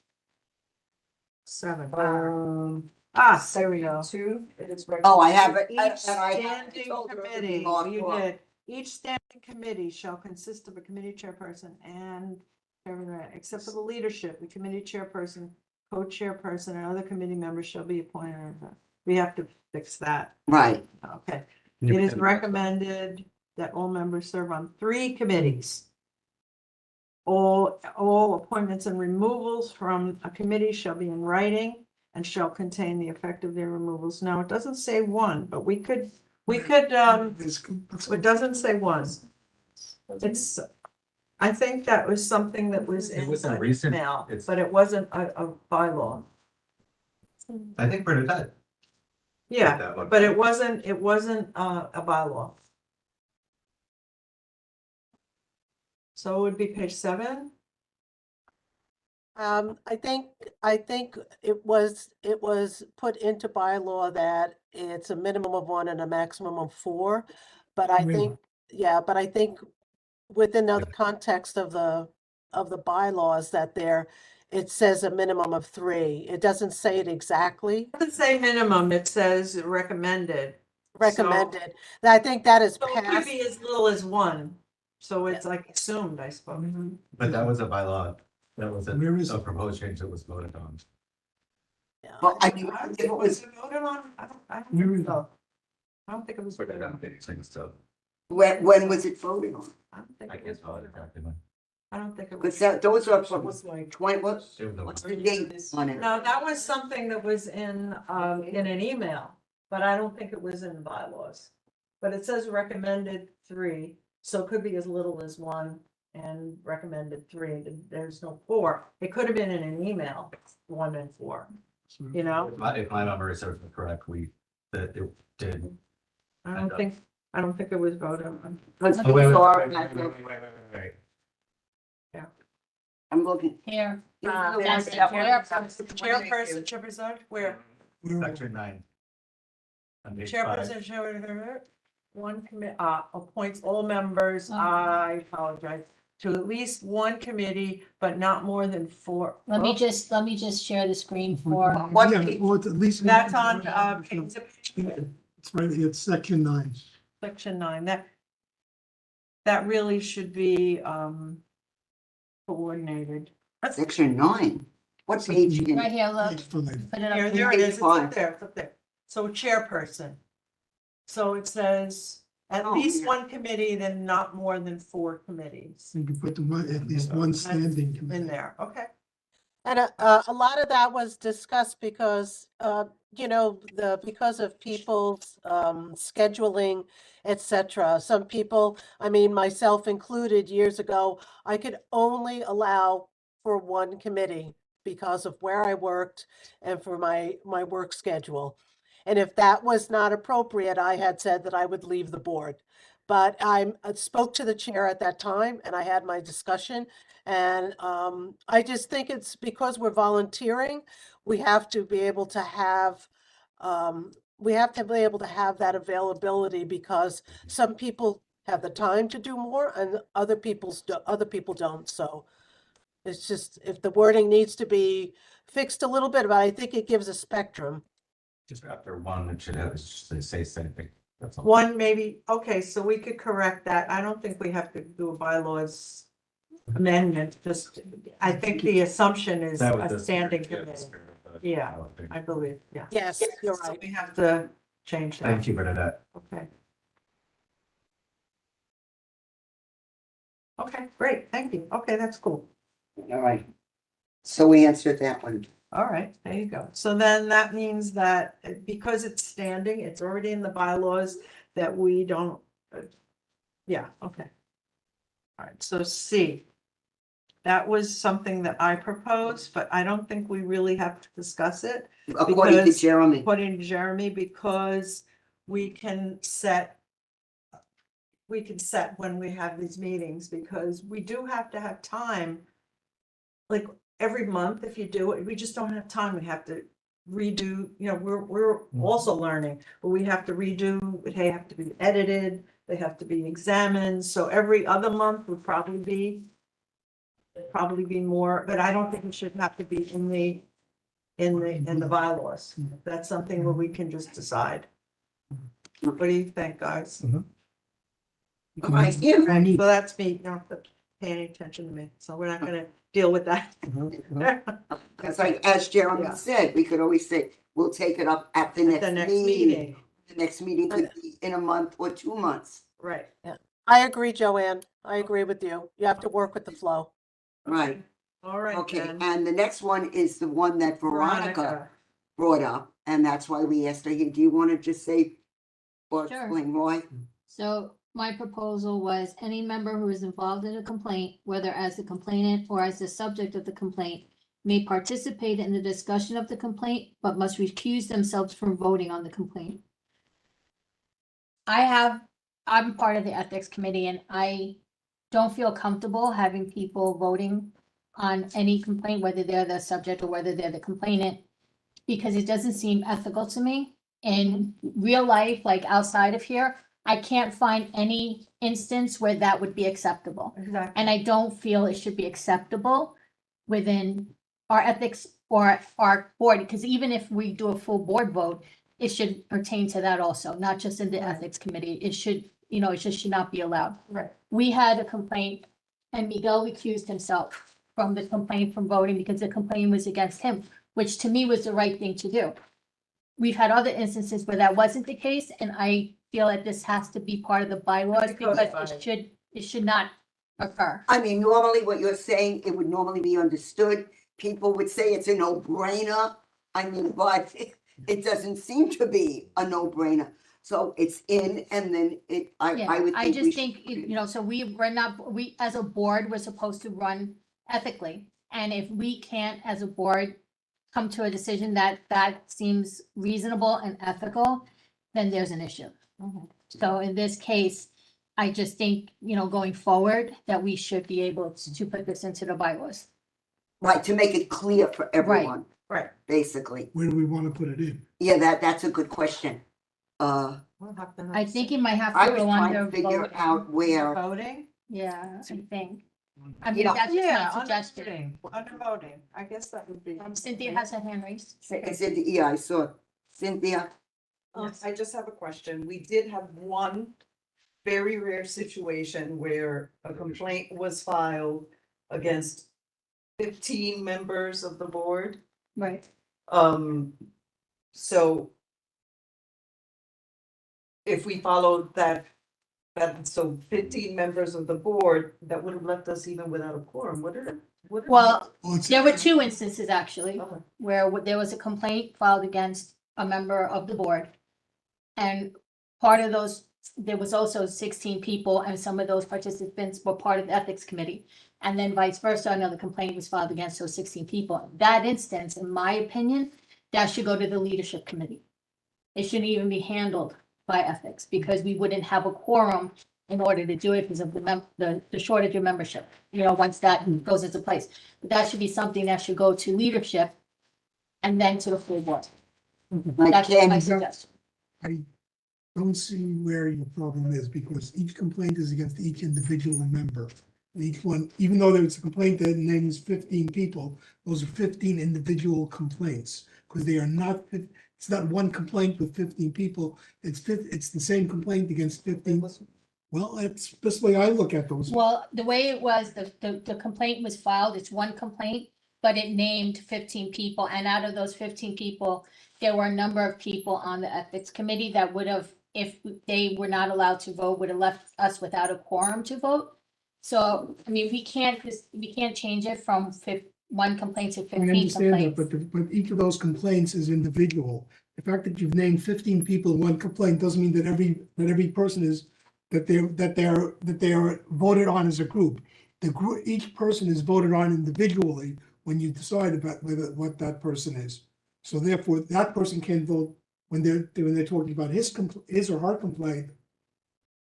7. There we go. 2, it is. Oh, I have it. Each and I standing told her it would be committee, marked you off. did, each standing committee shall consist of a committee chairperson and, except for the leadership, the committee chairperson, co-chairperson, and other committee members shall be appointed. We have to fix that. Right, Okay. Can you It put is that in? recommended that all members serve on 3 committees. All appointments and removals from a committee shall be in writing and shall contain the effect of their removals. Now, it doesn't say 1, but we could, it doesn't say 1. It's, I think that was something that was It in was a an recent- email, it's- but it wasn't a bylaw. I think Bernadette. Yeah, that one. but it wasn't a bylaw. So it would be page 7. I think it was put into bylaw that it's a minimum of 1 and a maximum of 4. But I Really? think, yeah, but I think within the context of the bylaws that it says a minimum of 3. It doesn't say it exactly, It doesn't say minimum, it says recommended. recommended. I think that is So it could past. be as little as 1. So it's like assumed, I suppose. But that was a bylaw, that was Where is a it? proposed change that was voted on. Yeah. Well, I I think don't if think it it was, was voted on. I don't Where think is so. I don't think it was Put it voted on on. page 6, so when was it voted on? I don't think I it was can't follow it voted on. exactly. I don't think it Because was. those are It was like. 20, It was what's a- the date on it? No, that was something that was in an email, but I don't think it was in the bylaws. But it says recommended 3, so it could be as little as 1 and recommended 3. There's no 4. It could have been in an email, 1 and 4, you know? If my memory serves me correct, that it did. I don't think it was voted on. Because Oh, wait, wait. Yeah. I'm looking. Here. These are the That's ones the that were- Chairperson, where? Section 9. On page 5. Chairperson, one commit, appoints all members, Oh. I apologize, to at least one committee, but not more than 4. Let me just share the screen for, What Yeah, page? well, it's at least. That's on, It's right, it's section 9. section 9, that really should be, coordinated. Section 9. What page? again? right here, look, Page 5. put it Here, up. there it Page is, it's 5. up there, it's up there. So chairperson. So it says at Oh, least yeah. one committee, then not more than 4 committees You can put at least one standing in committee. there, okay? And a lot of that was discussed because, because of people's scheduling, et cetera. Some people, I mean, myself included, years ago, I could only allow for one committee because of where I worked and for my work schedule. And if that was not appropriate, I had said that I would leave the board. But I spoke to the chair at that time and I had my discussion. And I just think it's because we're volunteering, we have to be able to have that availability because some people have the time to do more and other people don't. So it's just, if the wording needs to be fixed a little bit, but I think it gives a spectrum. Just after 1, it should have, say something. That's all. 1 maybe, okay, so we could correct that. I don't think we have to do a bylaws amendment, just, I think the assumption is That was a the standing spirit, committee. but Yeah. I don't think- I believe, yeah. Yes, you're So right. we have to change that. Thank you, Bernadette. Okay. Okay, great, thank you. Okay, that's cool. All right. So we answered that one. All right, there you go. So then that means that because it's standing, it's already in the bylaws that we don't, yeah, okay. All right, so C. That was something that I proposed, but I don't think we really have to discuss it. According to Because- Jeremy. According to Jeremy, because we can set when we have these meetings, because we do have to have time. Like every month, if you do it, we just don't have time. We have to redo, we're also learning, but we have to redo, they have to be edited, they have to be examined. So every other month would probably be more, but I don't think it should have to be in the bylaws. That's something where we can just decide. What do you think, guys? All right, yeah. Right, so that's me, you don't have to pay any attention to me, so we're not gonna deal with that. Because like, as Jeremy Yeah. said, we could always say, we'll take it up at the The next meeting. meeting, The next meeting could be in a month or 2 months. right. I agree, Joanne. I agree with you. You have to work with the flow. Right. All right, Okay, then. and the next one is the one that Veronica brought up, and that's why we asked her here. Do you want to just say or Sure. explain, Roy? So my proposal was any member who is involved in a complaint, whether as a complainant or as the subject of the complaint, may participate in the discussion of the complaint, but must recuse themselves from voting on the complaint. I'm part of the ethics committee and I don't feel comfortable having people voting on any complaint, whether they're the subject or whether they're the complainant, because it doesn't seem ethical to me. In real life, like outside of here, I can't find any instance where that would be acceptable. Exactly. And I don't feel it should be acceptable within our ethics or our board, because even if we do a full board vote, it should pertain to that also, not just in the Right. ethics committee. It should, it just should not be allowed. Right. We had a complaint and Miguel recused himself from the complaint from voting because the complaint was against him, which to me was the right thing to do. We've had other instances where that wasn't the case, and I feel that this has to be part of the bylaws because it should not occur. I mean, normally what you're saying, it would normally be understood. People would say it's a no-brainer. I mean, but it doesn't seem to be a no-brainer. So it's in and then I Yeah, would I think just we think, should. so we, as a board, we're supposed to run ethically. And if we can't, as a board, come to a decision that seems reasonable and ethical, then there's an issue. So in this case, I just think, going forward, that we should be able to put this into the bylaws. Right, to make it clear for everyone, Right. basically. Where do we want to put it in? Yeah, that's a good question. We'll have to I think it might have I to was go trying under to figure voting. out where, voting. Yeah, I think. I You mean, know- that's just Yeah, my under suggestion. voting, under voting. I guess that would be. Cynthia has her hand raised. I said, yeah, I saw Cynthia. I just have a question. We did have one very rare situation where a complaint was filed against 15 members of the board. Right. So if we followed that, so 15 members of the board, that would have left us even without a quorum, would it? Well, Well, it's- there were two instances actually, Okay. where there was a complaint filed against a member of the board. And part of those, there was also 16 people, and some of those participants were part of the ethics committee. And then vice versa, another complaint was filed against those 16 people. That instance, in my opinion, that should go to the leadership committee. It shouldn't even be handled by ethics, because we wouldn't have a quorum in order to do it because of the shortage of membership, once that goes into place. But that should be something that should go to leadership and then to the full board. That's my Ken, suggestion. I don't see where your problem is, because each complaint is against each individual member. Each one, even though there's a complaint that names 15 people, those are 15 individual complaints, because they are not, it's not one complaint with 15 people, it's the same complaint against 15. Well, that's the way I look at those. Well, the way it was, the complaint was filed, it's one complaint, but it named 15 people, and out of those 15 people, there were a number of people on the ethics committee that would have, if they were not allowed to vote, would have left us without a quorum to vote. So, I mean, we can't change it from one complaint to I 15 understand that, complaints. but each of those complaints is individual. The fact that you've named 15 people in one complaint doesn't mean that every person is, that they are voted on as a group. Each person is voted on individually when you decide about what that person is. So therefore, that person can vote when they're talking about his or her complaint.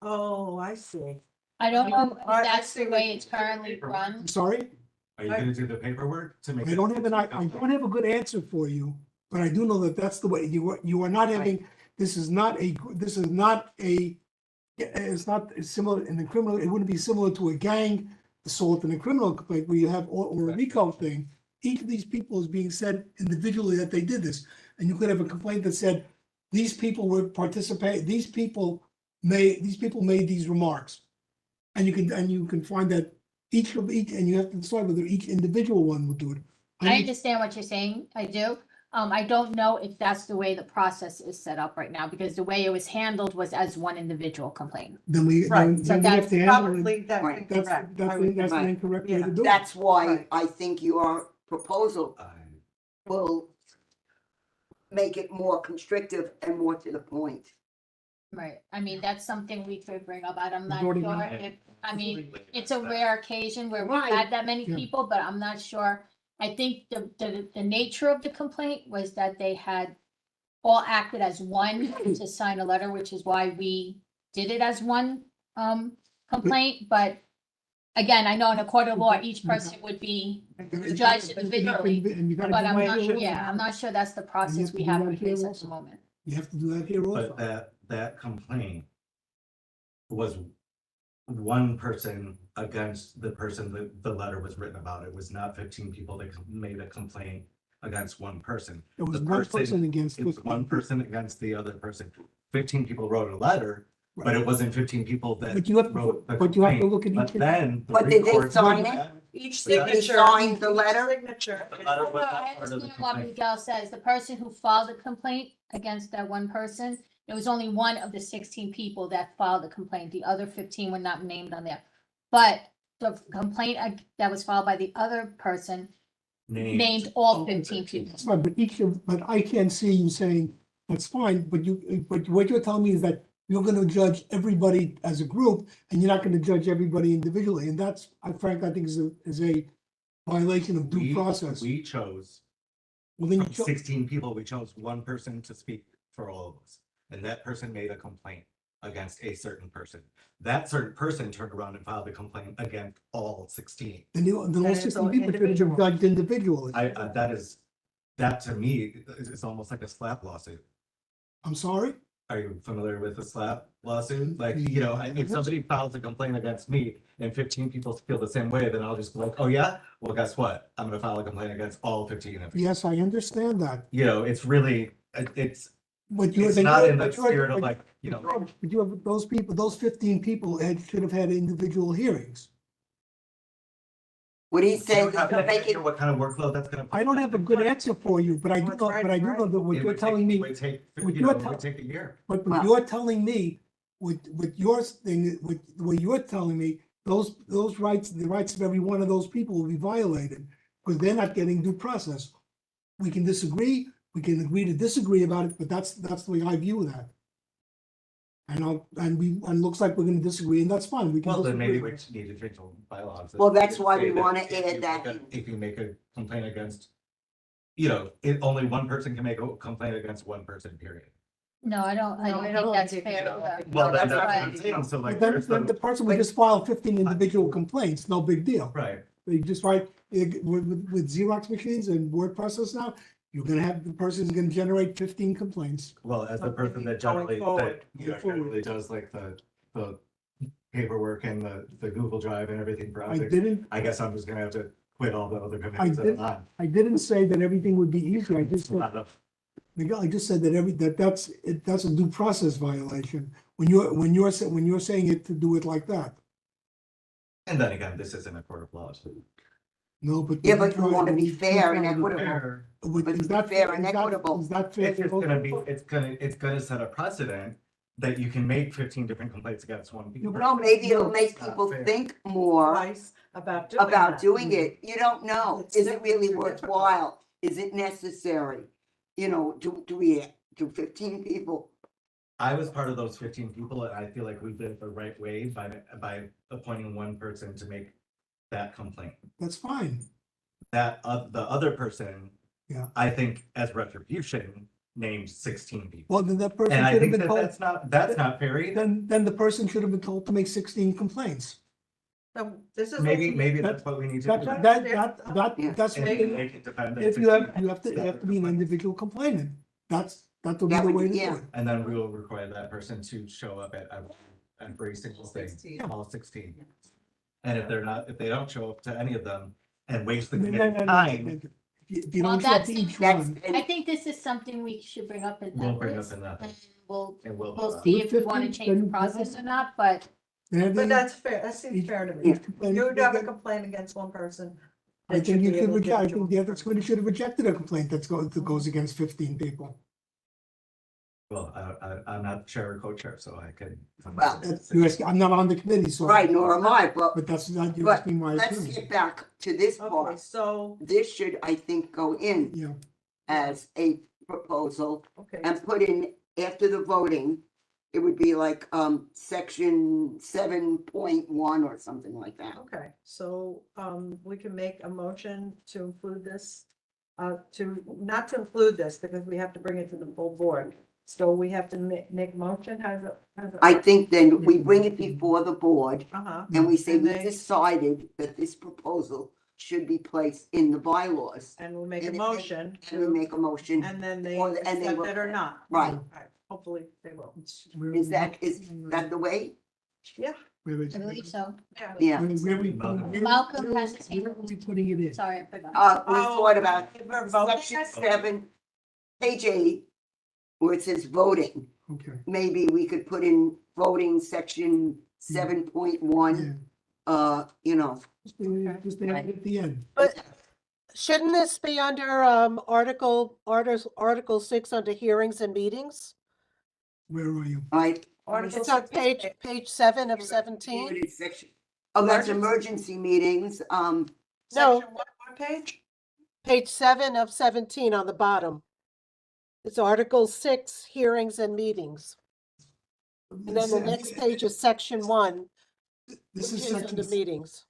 Oh, I see. I don't know if I that's see the what way you- it's currently run. I'm sorry, Are you gonna do the paperwork to make? I don't have a good answer for you, but I do know that that's the way you are not having, it's not similar in the criminal, it wouldn't be similar to a gang assault in a criminal complaint where you have, or a RICO thing. Each of these people is being said individually that they did this, and you could have a complaint that said, these people would participate, these people made these remarks. And you can find that each, and you have to decide whether each individual one would do it. I understand what you're saying, I do. I don't know if that's the way the process is set up right now, because the way it was handled was as one individual complaint. Then we Right, then so we have that's to handle it. Probably that's Right. incorrect. That's I would the Right. incorrect way Yeah. to do it. That's why Right. I think your proposal will make it more constrictive and more to the point. Right, I mean, that's something we could bring up, I'm not Voting sure on if, I mean, it's a rare occasion where we Right. had that many Yeah. people, but I'm not sure. I think the nature of the complaint was that they had all acted as one to sign a letter, which is why we did it as one complaint, but Again, I know in a court of law, each person would be judged individually, And you gotta but do I'm that not, here yeah, also. I'm not sure that's the process to we do have that in here place at also. the moment. You have to do that here also. But that complaint was one person against the person that the letter was written about. It was not 15 people that made a complaint against one person. It was The one person against It was 15 one person against the other person. 15 people wrote a letter, but it wasn't 15 people that But you have to, wrote the but you have to complaint. look at But each. then. the But did they records- sign it? Each Did they signature. sign the each letter? Signature. The letter was No, not I part of the understand what complaint. Miguel says, the person who filed the complaint against that one person, it was only one of the 16 people that filed the complaint, the other 15 were not named on there. But the complaint that was filed by the other person named all 15 people. That's fine, but I can't see you saying, that's fine, but what you're telling me is that you're gonna judge everybody as a group, and you're not gonna judge everybody individually, and that's, I frankly, I think is a violation of due We- process. We chose, Well, then you from cho- 16 people, we chose one person to speak for all of us. And that person made a complaint against a certain person. That certain person turned around and filed a complaint against all 16. then all And it's 16 all people should have been individual. judged individually. That to me is almost like a slap lawsuit. I'm sorry? Are you familiar with a slap lawsuit? Like, if somebody files a complaint against me and 15 people feel the same way, then I'll just be like, oh yeah, well, guess what? I'm gonna file a complaint against all 15 of you. Yes, I understand that. It's really, it's But you, It's then not you're- in the but you're- spirit of but- like, But you have those people, those 15 people should have had individual hearings. What he's saying is you have to any make idea it, what kind of workload that's gonna. I don't have a good answer for you, but I do Oh, know, it's right, but I do right. know that what It you're would telling take- me, It would take, what it you're would tell- take a year. but Well- what you're telling me, with your thing, with what you're telling me, those rights, the rights of every one of those people will be violated, because they're not getting due process. We can disagree, we can agree to disagree about it, but that's the way I view that. And looks like we're gonna disagree, and that's fine, we can Well, then maybe disagree. we need to change the bylaws. Well, that's why Say we that wanna if add you that make a- in. If you make a complaint against, only one person can make a complaint against one person, period. No, I don't think that's fair. Well, that's then that's what right. I'm saying, so like. But then, there's then the person would just file 15 individual complaints, no big deal. Right, They just write, with Xerox machines and word process now, you're gonna have, the person's gonna generate 15 complaints. well, as the But person that going generally, forward. generally does like the paperwork and the Google Drive and everything for others, I guess I'm just gonna have to quit all the other committees that did- I'm on. I didn't say that everything would be easy, I just said, Not enough. Miguel, I just said that that's a due process violation. When you're saying it to do it like that. And then again, this isn't a court of law, so. No, but. yeah, but you wanna be fair and equitable. Fair. But Is that fair and is that- equitable. Is that fair? It's just gonna be, it's gonna set a precedent that you can make 15 different complaints against one. people. Well, maybe it'll make It's not people fair. think more Twice about doing about that. doing it. You don't know. It's Is it really too difficult. worthwhile? Is it necessary? Do we, do 15 people? I was part of those 15 people, and I feel like we did it the right way by appointing one person to make that complaint. That's fine. That, the other person. Yeah. I think as retribution, named 16 people. Well, then that person And I should have think been that told, that's not fair either. then the person should have been told to make 16 complaints. So this is. Maybe that's what we need to That, do. that's And what, make it dependent. if you have to be an individual complainant. That would be That the would way be- to do yeah. it. And then we will require that person to show up at every single thing, 16. all 16. And if they don't show up to any of them and waste the No, no, committee's no, no, time, If you Well, don't show up that's- to each That's, one. I think this is something we should bring up in we'll that bring up list. in that. And we'll And we'll see if we want to change the process or not, but But that's fair, that seems fair to me. each complainant You should have a get- complaint against one person. I that think be you should able to reject, I give it to think the one ethics person. committee should have rejected a complaint that goes against 15 people. Well, I'm not chair or co-chair, so I can. Well, I'm not on the committee, so. right, nor am I, But that's not, you're but asking my let's opinion. get back to this Okay, part. so, This should, I think, go in Yeah, as a proposal okay, and put in after the voting. It would be like, section 7.1 or something like that. okay, so, we can make a motion to include this. Not to include this, because we have to bring it to the full board, So we have to make motion, how's it? I think then we bring it before the board Uh-huh. and we say And we they- decided that this proposal should be placed in the bylaws. And we'll make a And- motion And we to, make a motion. and then they or- and they accept will- it or not. Right. Hopefully they will. Is that the way? Yeah. I believe so. Yeah. Yeah. Malcolm has his hand. Where are we putting it in? Sorry, I forgot. We thought about We're voting. section 7, page 8, where it says voting. Okay. Maybe we could put in voting section 7.1, you know. Just add it at the end. But shouldn't this be under Article 6 under hearings and meetings? Where are you? Right? Article It's on 6. page 7 of 17. Limited section. Oh, that's emergency meetings. No. Section what page? Page 7 of 17 on the bottom. It's Article 6, hearings and meetings. And then the next page is section 1, which This is is under section, meetings.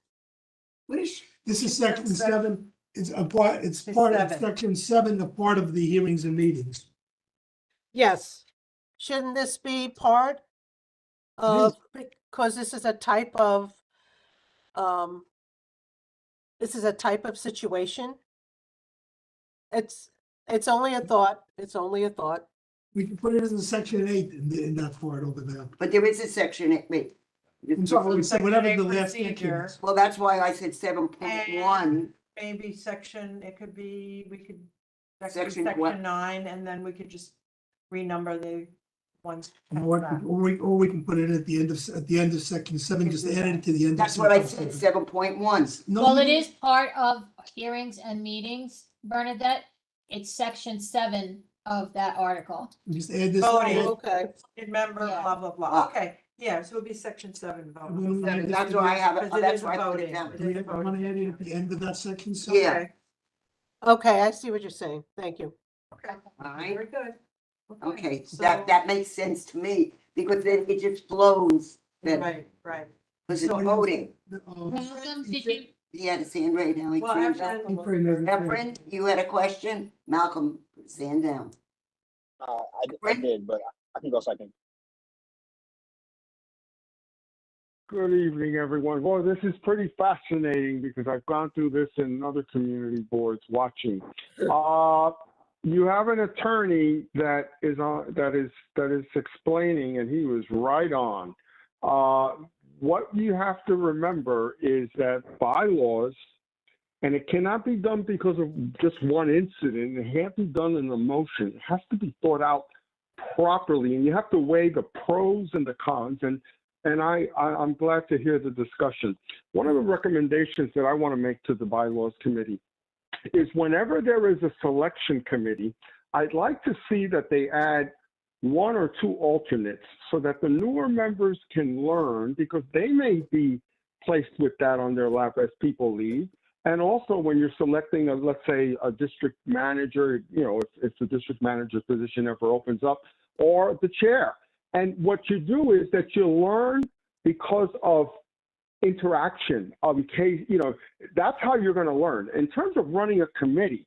What is? this is section 7. It's a part, it's part of 7. section 7, the part of the hearings and meetings. Yes. Shouldn't this be part of, because this is a type of, situation? It's only a thought. It's only a thought. We can put it in section 8 in that part over there. But there is a section, wait. I'm sorry, we said whatever the last Procedure. section is. Well, that's why I said 7.1. Maybe section, it could be, we could. Section what? Section 9, and then we could just renumber the ones. Or we can put it at the end of section 7, just add it to the end. of That's what I section said, 7. 7.1. No, Well, it is part of hearings and meetings, Bernadette. It's section 7 of that article. Just add this. Voting. Okay. Remember, Yeah. blah, blah, blah. Ah. Okay, yeah, so it would be section 7 vote. Seven, That's why I have it, Because it that's is why I put it voting. down. Do we want to add it at the end of that section? So Yeah. Okay. Okay, I see what you're saying. Thank you. Okay. All right, Very good. okay, So- that makes sense to me, because then it just flows, then, Right, right. because it's voting. Malcolm, did you? He had his hand right now. Well, actually, Efren, you had a question? Malcolm, stand down. I did, but I can go second. Good evening, everyone. Well, this is pretty fascinating because I've gone through this in other community boards watching. You have an attorney that is explaining, and he was right on. What you have to remember is that bylaws, and it cannot be done because of just one incident. It can't be done in emotion. It has to be thought out properly, and you have to weigh the pros and the cons. And I'm glad to hear the discussion. One of the recommendations that I want to make to the Bylaws Committee is whenever there is a selection committee, I'd like to see that they add 1 or 2 alternates so that the newer members can learn, because they may be placed with that on their lap as people leave. And also when you're selecting, let's say, a district manager, if the district manager's position ever opens up, or the chair. And what you do is that you learn because of interaction, that's how you're going to learn. In terms of running a committee,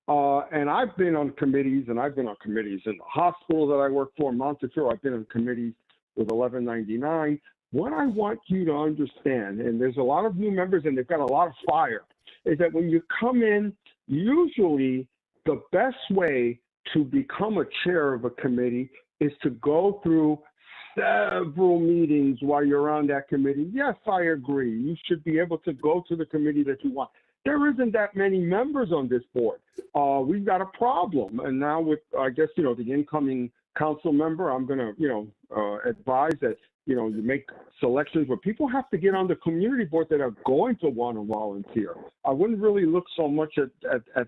and I've been on committees, and I've been on committees in the hospital that I work for, Montefiore. I've been on committees with 1199. What I want you to understand, and there's a lot of new members and they've got a lot of fire, is that when you come in, usually the best way to become a chair of a committee is to go through several meetings while you're on that committee. Yes, I agree. You should be able to go to the committee that you want. There isn't that many members on this board. We've got a problem. And now with, I guess, the incoming council member, I'm going to, advise that, you make selections where people have to get on the community board that are going to want to volunteer. I wouldn't really look so much at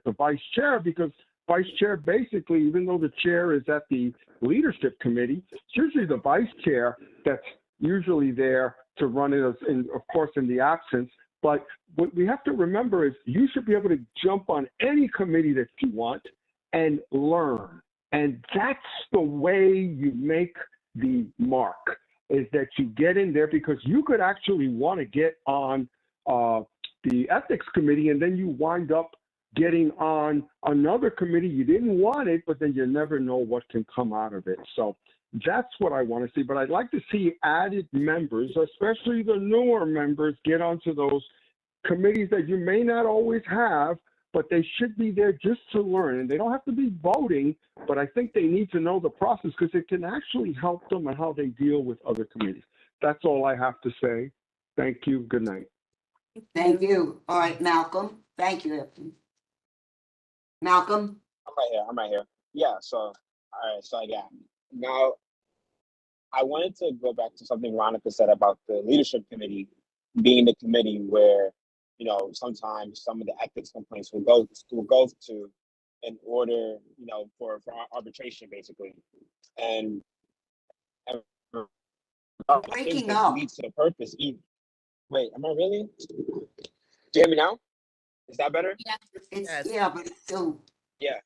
the vice chair, because vice chair, basically, even though the chair is at the leadership committee, it's usually the vice chair that's usually there to run it, of course, in the absence. But what we have to remember is you should be able to jump on any committee that you want and learn. And that's the way you make the mark, is that you get in there, because you could actually want to get on the ethics committee, and then you wind up getting on another committee. You didn't want it, but then you never know what can come out of it. So that's what I want to see. But I'd like to see added members, especially the newer members, get onto those committees that you may not always have, but they should be there just to learn. And they don't have to be voting, but I think they need to know the process because it can actually help them and how they deal with other committees. That's all I have to say. Thank you. Good night. Thank you. All right, Malcolm. Thank you. Malcolm? I'm right here. Yeah, so, all right, so yeah. Now, I wanted to go back to something Veronica said about the leadership committee being the committee where, you know, sometimes some of the ethics complaints will go to in order, you know, for arbitration, basically. And I think Breaking this up. leads to the purpose. Wait, am I really? Do you hear me now? Is that better? It's, Yes. yeah, but it's still, Yeah.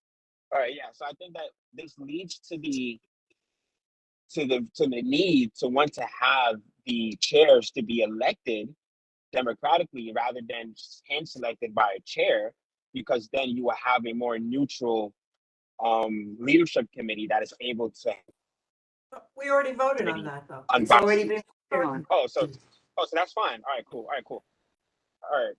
All right. Yeah. So I think that this leads to the need to want to have the chairs to be elected democratically rather than hand selected by a chair, because then you will have a more neutral leadership committee that is able to. We already voted on that, though. it's already been voted on. So that's fine. All right, cool. All right,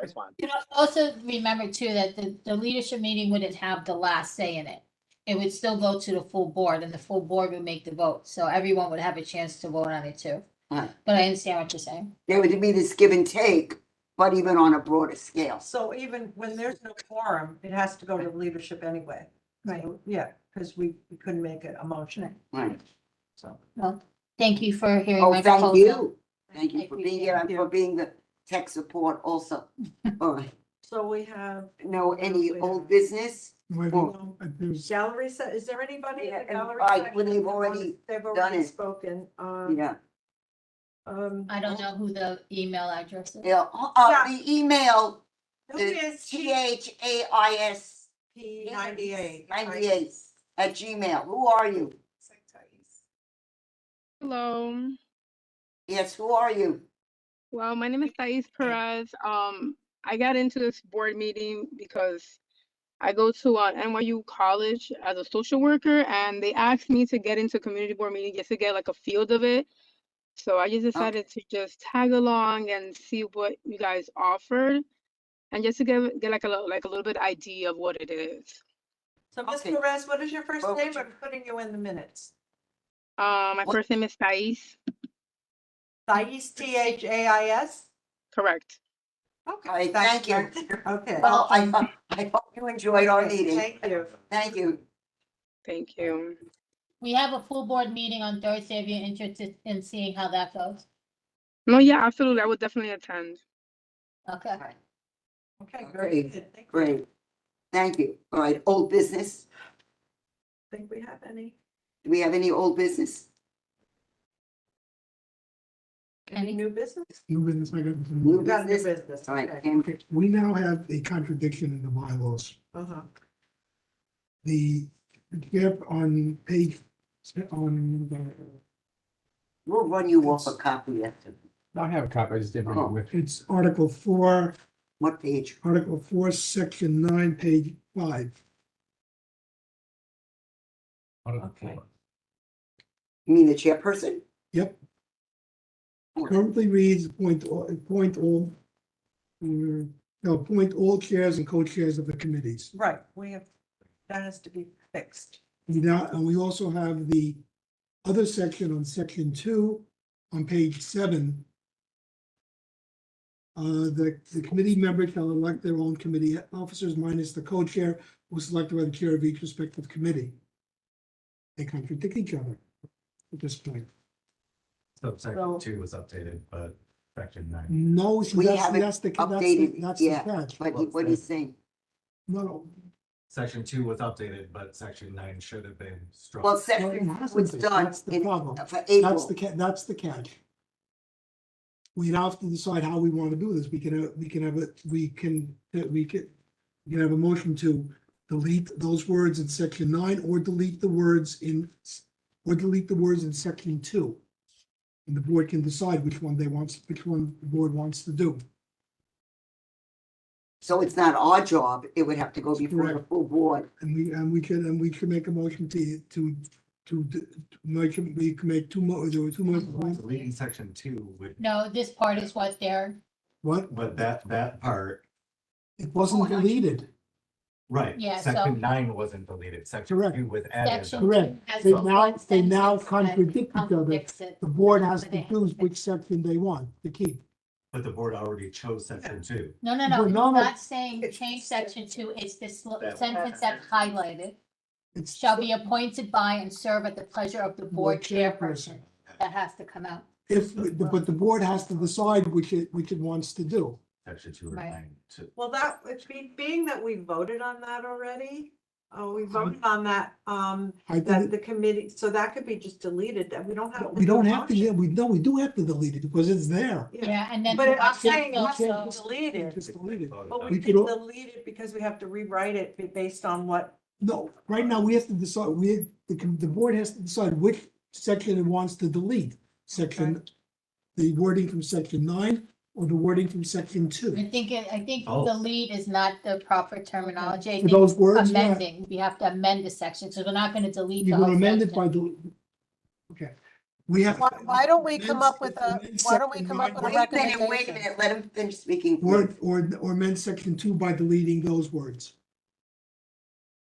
that's fine. You know, also remember too, that the leadership meeting wouldn't have the last say in it. It would still go to the full board and the full board would make the vote. So everyone would have a chance to vote on it too. Right. But I understand what you're saying. There would be this give and take, but even on a broader scale. So even when there's no quorum, it has to go to leadership anyway. Right. So, yeah, because we couldn't make it a motion, Right. so. Well, thank you for hearing Oh, my thank proposal. you. Thank you I for being appreciate here it. and for being the tech support also. All right. So we have No, any We old have- business? Well, Well, there's, gallery set, is there anybody in Yeah, the and gallery? right, section well, they've that already wanted- They've done already it. spoken, Yeah. I don't know who the email address is. Yeah, Yeah. the email Who is is THAIS P 98? 98 at Gmail. Who are you? Hello. Yes, who are you? Well, my name is Thais Perez. I got into this board meeting because I go to NYU college as a social worker, and they asked me to get into community board meeting just to get like a field of it. So I just decided to just tag along and see what you guys offered, and just to get like a little bit idea of what it is. So Ms. Okay. Perez, what is your first Well, name? would you- I'm putting you in the minutes. My What- first name is Thais. Thais, THAIS? Correct. Okay, thank you. Okay. Well, I hope you enjoyed our meeting. Thank you. Thank you. Thank you. We have a full board meeting on Thursday if you're interested in seeing how that goes. No, yeah, absolutely. I would definitely attend. Okay. Okay, Great, very good. Thank you. Great. Thank you. All right, old business. Think we have any? Do we have any old business? Any new business? new business, I got. New We got new business? business, All right, okay. and Okay, we now have a contradiction in the bylaws. Uh-huh. The gap on page, on we'll run you off a copy after. I have a copy, I just didn't bring it with. it's Article 4, What page? Article 4, Section 9, page 5. Article Okay. 4. You mean the chairperson? Yep. Currently reads appoint all chairs and co-chairs of the committees. Right, we have, that has to be fixed. And we also have the other section on section 2 on page 7. The committee members shall elect their own committee officers minus the co-chair who is selected by the chair of each respective committee. They contradict each other at this point. So So- section 2 was updated, but section 9. No, see, We that's haven't the updated, that's yeah, the catch. but what he's saying. No, Section 2 was updated, but section 9 should have been struck. Well, no, it section hasn't was been. done That's the in, problem. for That's April. that's the catch. We now have to decide how we want to do this. We can have a motion to delete those words in section 9 or delete the words in section 2. And the board can decide which one the board wants to do. So it's not our job, it would have to go before the Correct. full board. And we could make a motion we can make two more, there were two more. Deleting section 2 would, No, this part is what they're, What? but that part, It wasn't deleted. right, Yeah, so- section 9 wasn't deleted, section Correct. 2 was added. section. Correct. has They one now sentence that contradict each other. contradicts it. The board has But to they- choose which section they want to keep. But the board already chose section 2. No, But it's no, no. not saying change section 2, it's this sentence that's highlighted. It's Shall be appointed by and serve at the pleasure of the board chairperson. That has to come out. but the board has to decide which it wants to do. Section 2 or Right. 9 to. Well, that, being that we voted on that already, we voted on that, I that think, the committee, so that could be just deleted, that we don't have. we don't have to, do a yeah, we do have to delete it because it's there. motion. Yeah, and then. But I'm also- saying it has to also- be deleted, Just delete it. but We we could can al- delete it because we have to rewrite it based on what. No, right now we have to decide, the board has to decide which section it wants to delete. Section, the wording from section 9 or the wording from section 2. I think Oh. delete is not the proper terminology. I For think those words, yeah. amending, we have to amend the section, so we're not gonna delete the You're whole gonna amend it section. by delete. Okay. We have. Why don't we come up with a amend Wait a recommendation? minute, let him finish speaking. Or amend section 2 by deleting those words.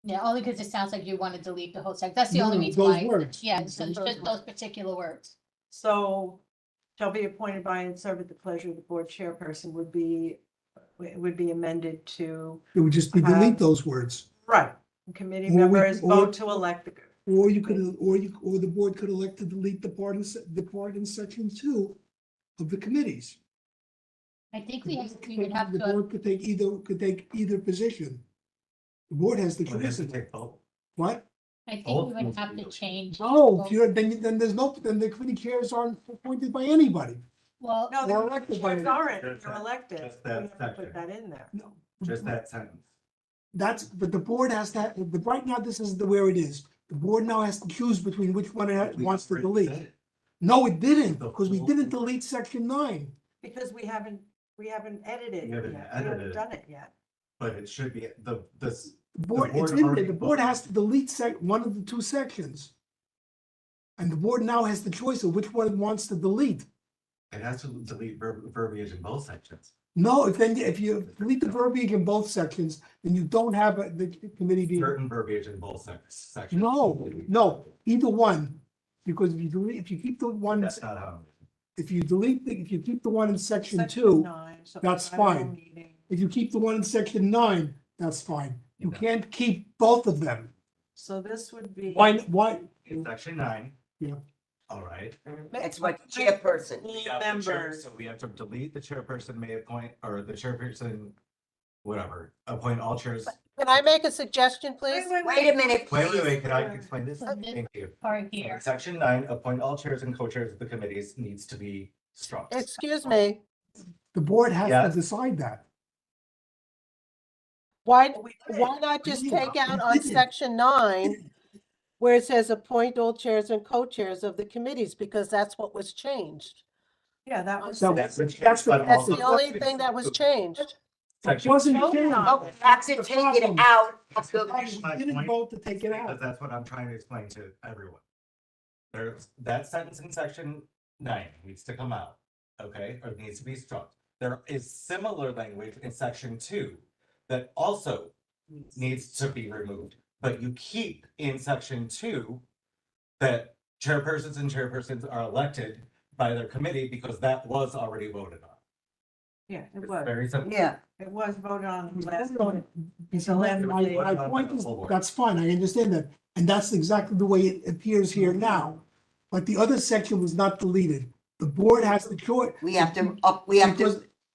Yeah, only because it sounds like you want to delete the whole section. That's the No, only no, reason those why. words. Yeah, so it's just those particular words. So shall be appointed by and serve at the pleasure of the board chairperson would be amended to, It would just be delete those words. right, committee Or we- members or- vote to elect the. Or you could, or the board could elect to delete the part in section 2 of the committees. I think we would have The to, board could take either position. The board has the Well, it has to choice. take both. What? I think we would have to change. No, if you're, then there's no, then the committee chairs aren't appointed by anybody. Well, No, They're the elected by chairs the- aren't, Just they're that- elected. just We that have to put section. that in there. No. Just that sentence. But the board has to, right now, this is where it is. The board now has to choose between which one it wants to delete. No, it didn't, because we didn't delete section 9. Because we haven't edited You it haven't yet. We edited haven't it. done it yet. But it should be, this, The board, board it's in there. already The board voted. has to delete one of the 2 sections. And the board now has the choice of which one it wants to delete. it has to delete verbiage in both sections. No, if you delete the verbiage in both sections, then you don't have the committee being. Certain verbiage in both sections. No, either one, because if you keep the one, That's not how. if you keep the one in section Section 2, 9, so that's I don't fine. need it. if you keep the one in section 9, that's fine. You Yeah. can't keep both of them. So this would be. Why? In section 9. Yeah. All right. That's what chairperson. We have the chair, Members. so we have to delete the chairperson may appoint, or the chairperson, whatever, appoint all chairs. Can I make a suggestion, please? Wait a minute, Wait, please. can I explain this? So this- Thank you. part here. Section 9, appoint all chairs and co-chairs of the committees needs to be struck. Excuse me, The board has Yeah. to decide that. why We not just did. take out We on did. section 9 where it says appoint all chairs and co-chairs of the committees, because that's what was changed. Yeah, that was. So That's that's that's the- That's the only thing that was changed. It Section. wasn't Vote changed. on Oh, that's to The take it problem. out of The the, problem. We didn't vote to take it Because out. that's what I'm trying to explain to everyone. There's, that sentence in section 9 needs to come out, okay, or needs to be struck. There is similar language in section 2 that also needs to be removed. But you keep in section 2 that chairpersons and chairpersons are elected by their committee because that was already voted on. Yeah, it It's was. very simple. yeah. It was voted on last. It's the last meeting. My point is, that's fine, I understand that, and that's exactly the way it appears here now. But the other section was not deleted. The board has the choice. We have to,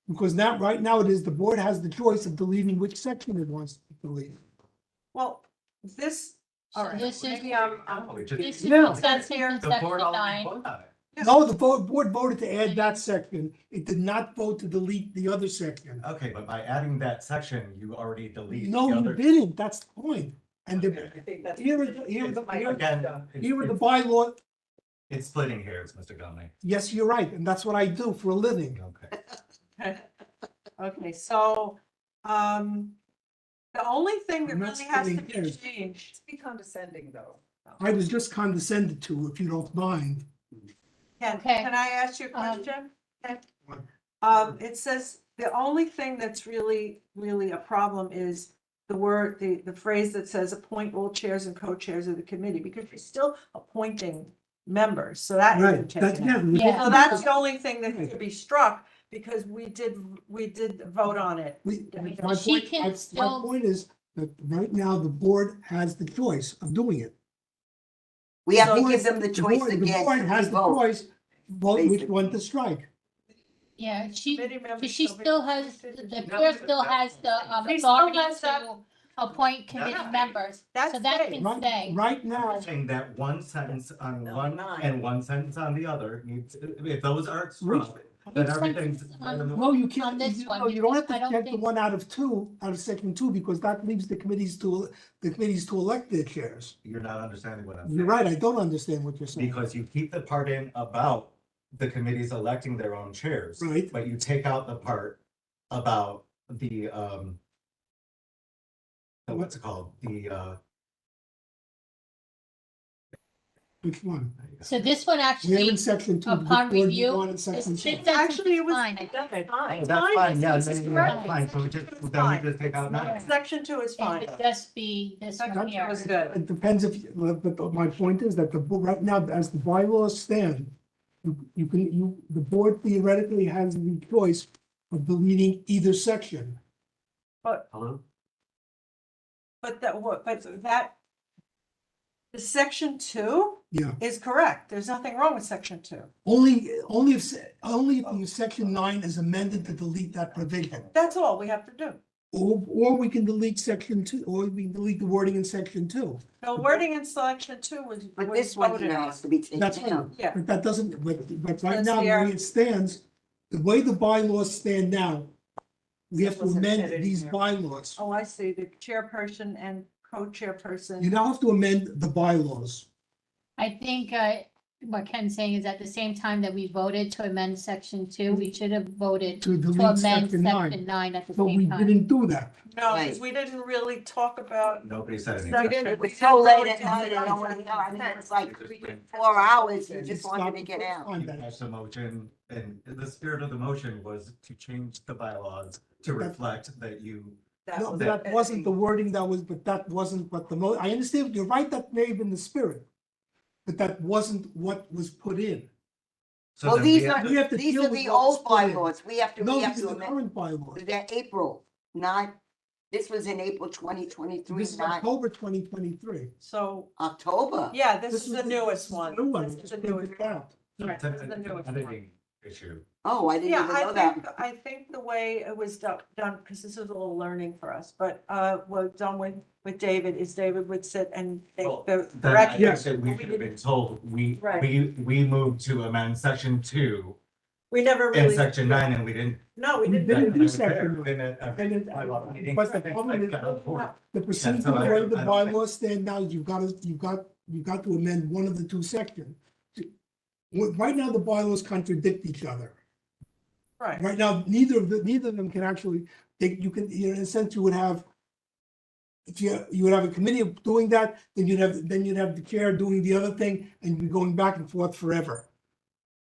Because now, right now it is, the board has the choice of deleting which section it wants to delete. Well, this, all So right, this is- maybe No, it just- This is Yeah. the sentence in The section board already 9. voted on it. No, the board voted to add that section. It did not vote to delete the other section. Okay, but by adding that section, you already delete. No, the you other. didn't, that's the point. And Okay. I think that's. here are the Again, here are the it's- bylaw. it's splitting hairs, Mr. Gomez. Yes, you're right, and that's what I do for a living. Okay. Okay, so, The only thing that I'm not really has to splitting be hairs. changed, Be condescending, though. I was just condescended to, if you don't mind. Okay. can I ask you a Um, question? Ken? What? It says, the only thing that's really a problem is the word, the phrase that says appoint all chairs and co-chairs of the committee, because you're still appointing members, so that Right, isn't that's, taken out. Yeah. So that's the only thing that could be struck, because we did vote on it. My She point, can my still- point is that right now the board has the choice of doing it. We have to board- give them the choice board- again. The board to has the vote. choice, vote which basically. one to strike. Yeah, Committee members she shall be still has, appointed. the chair still has the She still authority has that- to appoint committee members, That's so that safe. can Right, stay. right now, Saying that one sentence on No, one nine. and one sentence on the other needs, if those are struck, then Which everything's. sentence on- no, you On can't, this you one, know, you don't have because I to don't check the think- one out of section 2, because that leaves the committees to elect their chairs. You're not understanding what I'm saying. You're right, I don't understand what you're saying. Because you keep the part in about the committees electing their own chairs. Right. But you take out the part about the, what's it called? Which one? So this one We have actually, in section 2. upon before you review, go on in section it's 2. Actually, it was fine, I think. Oh, fine. that's fine, yeah, This is then, correct. fine, so we just, It's then fine. we just take out nine. Section 2 is It fine. would just be this one Section 2 here. is good. It depends if, but my point is that right now, as the bylaws stand, the board theoretically has the choice of deleting either section. Hello? But that, the section 2 Yeah, is correct. There's nothing wrong with section 2. only if the section 9 is amended to delete that provision. That's all we have to do. Or we can delete section 2, or we can delete the wording in section 2. The wording in section 2 was But was this one voted here on. has to be taken That's out. right, Yeah. but that doesn't, but right Says now, the here- way it stands, the way the bylaws stand now, we have to Wasn't amend edited these here. bylaws. Oh, I see. The chairperson and co-chairperson. You now have to amend the bylaws. I think, what Ken's saying is at the same time that we voted to amend section 2, we should have voted To to delete amend section 9. section 9 at the But we same time. didn't do that. No, Right. because we didn't really talk about. Nobody said anything. section. It We was so didn't late really at talk night, I about don't want to know. I section. mean, it's like 4 hours, you just wanted to get out. You passed the motion, and the spirit of the motion was to change the bylaws to reflect that you. That No, was but that wasn't the wording but that wasn't what I understand, you're right, that may have been the spirit. But that wasn't what was put in. So Well, then these have are, we have to these deal are with the what was old put in. bylaws. We have to No, amend. these are the current bylaws. They're April, not, this was in April 2023, This is not October 2023. So, October. yeah, this is the newest this is one. the new one, This we is just the printed newest it out. Right, It's this is the newest one. editing issue. Oh, I didn't Yeah, even know that. I think the way it was done, because this is a little learning for us, but, what done with David is David would sit and make Well, the Then I correction. guess that we should have been told, Right. we moved to amend section 2 We never in really. section 9, and we didn't. No, we We didn't. didn't That do was fair. section 9. Then, And it- but the problem is, No. the procedure, so the I way don't- the I don't think- bylaws stand now, you've got to amend one of the two sections. Right now, the bylaws contradict each other. Right. Right now, neither of them can actually, in a sense, you would have, if you would have a committee of doing that, then you'd have the chair doing the other thing, and you'd be going back and forth forever.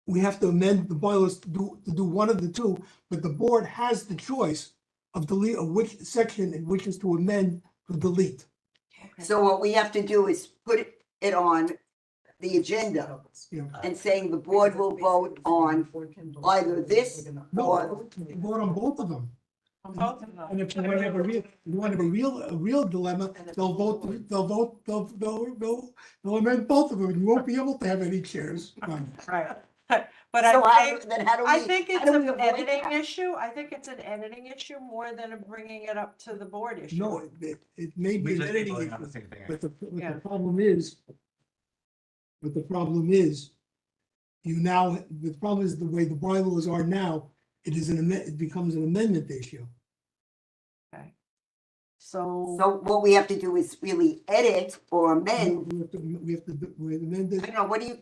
We have to amend the bylaws to do one of the two, but the board has the choice of which section it wishes to amend to delete. So what we have to do is put it on the agenda Yeah. and saying the board will vote on either this No, or, vote on both of them. On both of them. And if you want to have a real dilemma, they'll amend both of them, and you won't be able to have any chairs. Right. But so I think, then how do we? I think it's how do we an avoid editing that? issue. I think it's an editing issue more than a bringing it up to the board issue. No, it may be We an just editing voted on the issue, same thing. but the Yeah. problem is, the problem is the way the bylaws are now, it becomes an amendment issue. So, So what we have to do is really edit or amend. We have to amend I it. don't know, what do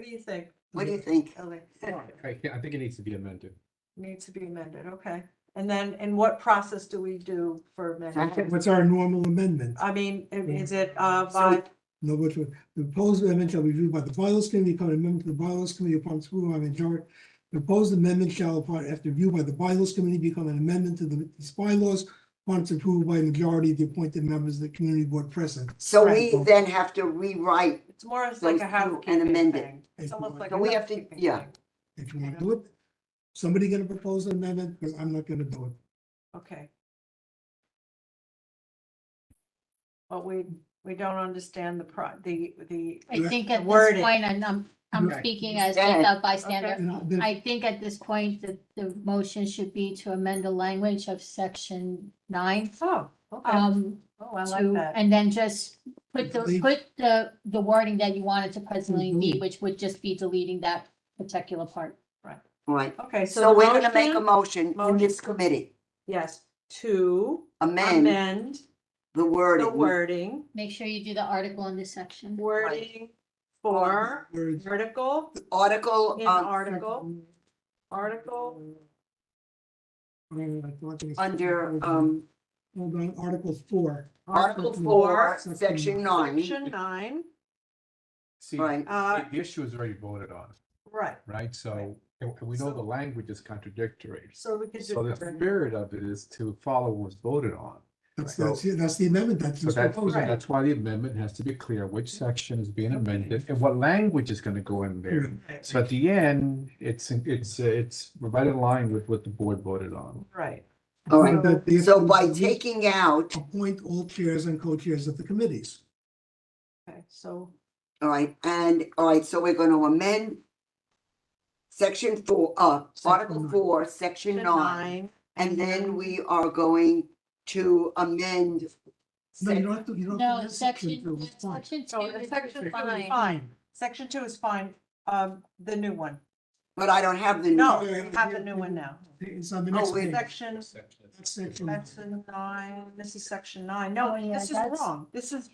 you think? what do you think? Ellie? I think it needs to be amended. Needs to be amended, okay. and what process do we do for amendment? What's our normal amendment? I mean, is it, So- by, No, which one? The proposed amendment shall be reviewed by the Bylaws Committee, become an amendment to the Bylaws Committee upon approval by majority. The proposed amendment shall, upon after review by the Bylaws Committee, become an amendment to these bylaws upon its approval by a majority of the appointed members of the community board present. So Right. we then have to rewrite, it's more as Those like two a and housekeeping amend it. thing. It's almost like So a we have to- housekeeping yeah. thing. If you want to do it, somebody gonna propose an amendment, because I'm not gonna do it. Okay. But we don't understand the, I think at this wording. point, and I'm Right. speaking as Yeah. just a bystander. You know, the- I think at this point, the motion should be to amend the language of section 9. oh, okay. Oh, I like To, that. and then just put Delete. the wording that you want it to presently be, Delete. which would just be deleting that particular part. right? Okay, So the we're gonna make a motion- motion in this committee, Yes, to amend amend the the wording. Make sure you do the article in this section. wording for Words. article, Article, in article, under, Hold on, Article 4. Article 4, Section 9, section 9, See, right? the issue is already voted on, right, right? So, and we know the language is contradictory. so we could So the just. spirit of it is to follow what was voted on. That's the amendment that So he's proposing. that's why the amendment has to be clear which section is being amended and what language is gonna go in there. So at the end, it's right in line with what the board voted on. Right, All right. That they have So to by delete, taking out, appoint all chairs and co-chairs of the committees. okay, so, all right, so we're gonna amend section 4, Article 9. 4, Section 9, and then we are going to amend. No, you don't have to, you don't have to. No, add section, two, it's fine. section so 2 is section 2 is fine. fine, section 2 is fine, the new one. But I don't have the. No, new- we have the new one now. It's on the Oh, next wait, page. Section, That's section. section 9, this is section 9, no, Oh, yeah, this is that's wrong, this is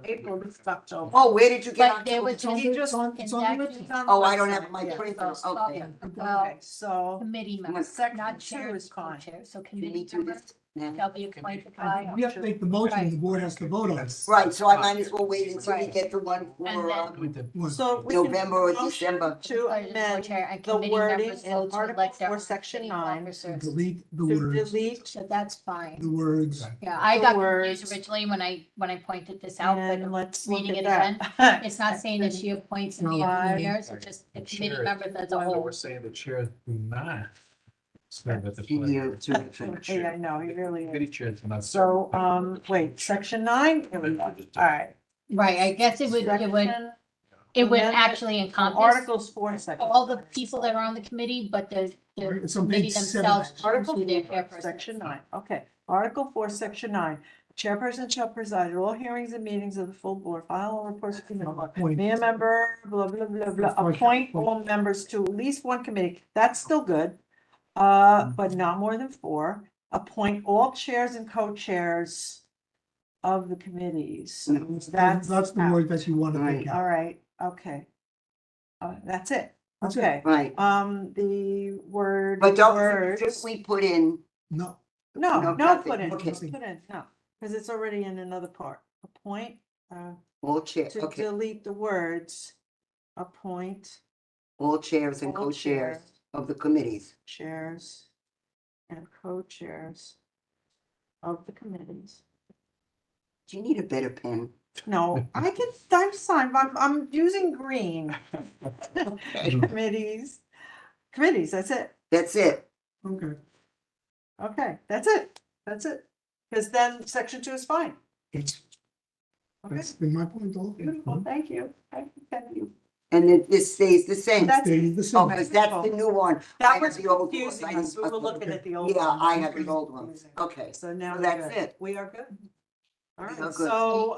April, this is October. Oh, where did you get? But there was October? just, It's on the in website. that Oh, I don't have my Yeah. printer, okay. well, Okay, so, committee members, Section not 2 chairs, is fine. co-chairs, so Can committee we do members this now? shall be appointed by. We have to make the motion, the board has to vote on it. Right, so I might as well wait until we Right. get the one And for, then- What? so. we can November or motion December. To Or the amend chair and the committee wording members in vote to Article elect their 4, own Section committee 9, officers. Delete the to words, delete So that's fine. the words. Yeah, I the got words. confused originally when I pointed this out, and but let's look reading at it that. it's not saying that she appoints No. the Five. chairs, it's just the committee Chair. members as a Well, whole. We're saying the chairs do not. serve at the you pleasure. to- Yeah, I know, he really Committee is. chairs do not. So, serve. wait, section 9, here we go, all right. Right, I guess it would Section- Encompass Articles encompass 4, Section. all the people that are on the committee, but the It's on committee page 7. themselves choose Article who their 4, chairperson Section is. 9, okay. Article 4, Section 9. Chairperson shall preside at all hearings and meetings of the full board, file all reports to the Appoint. be a member, blah, blah, blah, blah, Appoint. appoint all members to at least one committee, that's still good. But not more than 4, appoint all chairs and co-chairs of the committees. That's the out. word that you want to take out. All right, okay. That's it, That's it. okay. Right, The word. but don't, words- just we put in, No, No, No, no, nothing. put in, Okay. put in, no, because it's already in another part. Appoint, all chairs, to okay, delete the words, appoint all chairs and all co-chairs chairs, of the committees. chairs and co-chairs of the committees. Do you need a better pen? No, I'm fine, I'm using green. Okay. Committees, that's it. That's it. okay. Okay, that's it, because then section 2 is fine. It's, Okay, that's been my point all. beautiful, thank you. And this stays the same. That's- Stays the Oh, same. because that's the new one. I That have was the old one. confusing I us, we were didn't- looking at the old. Yeah, one. I have the old ones. Okay, So now So we're that's good. it. We are good. All We right, are good. so,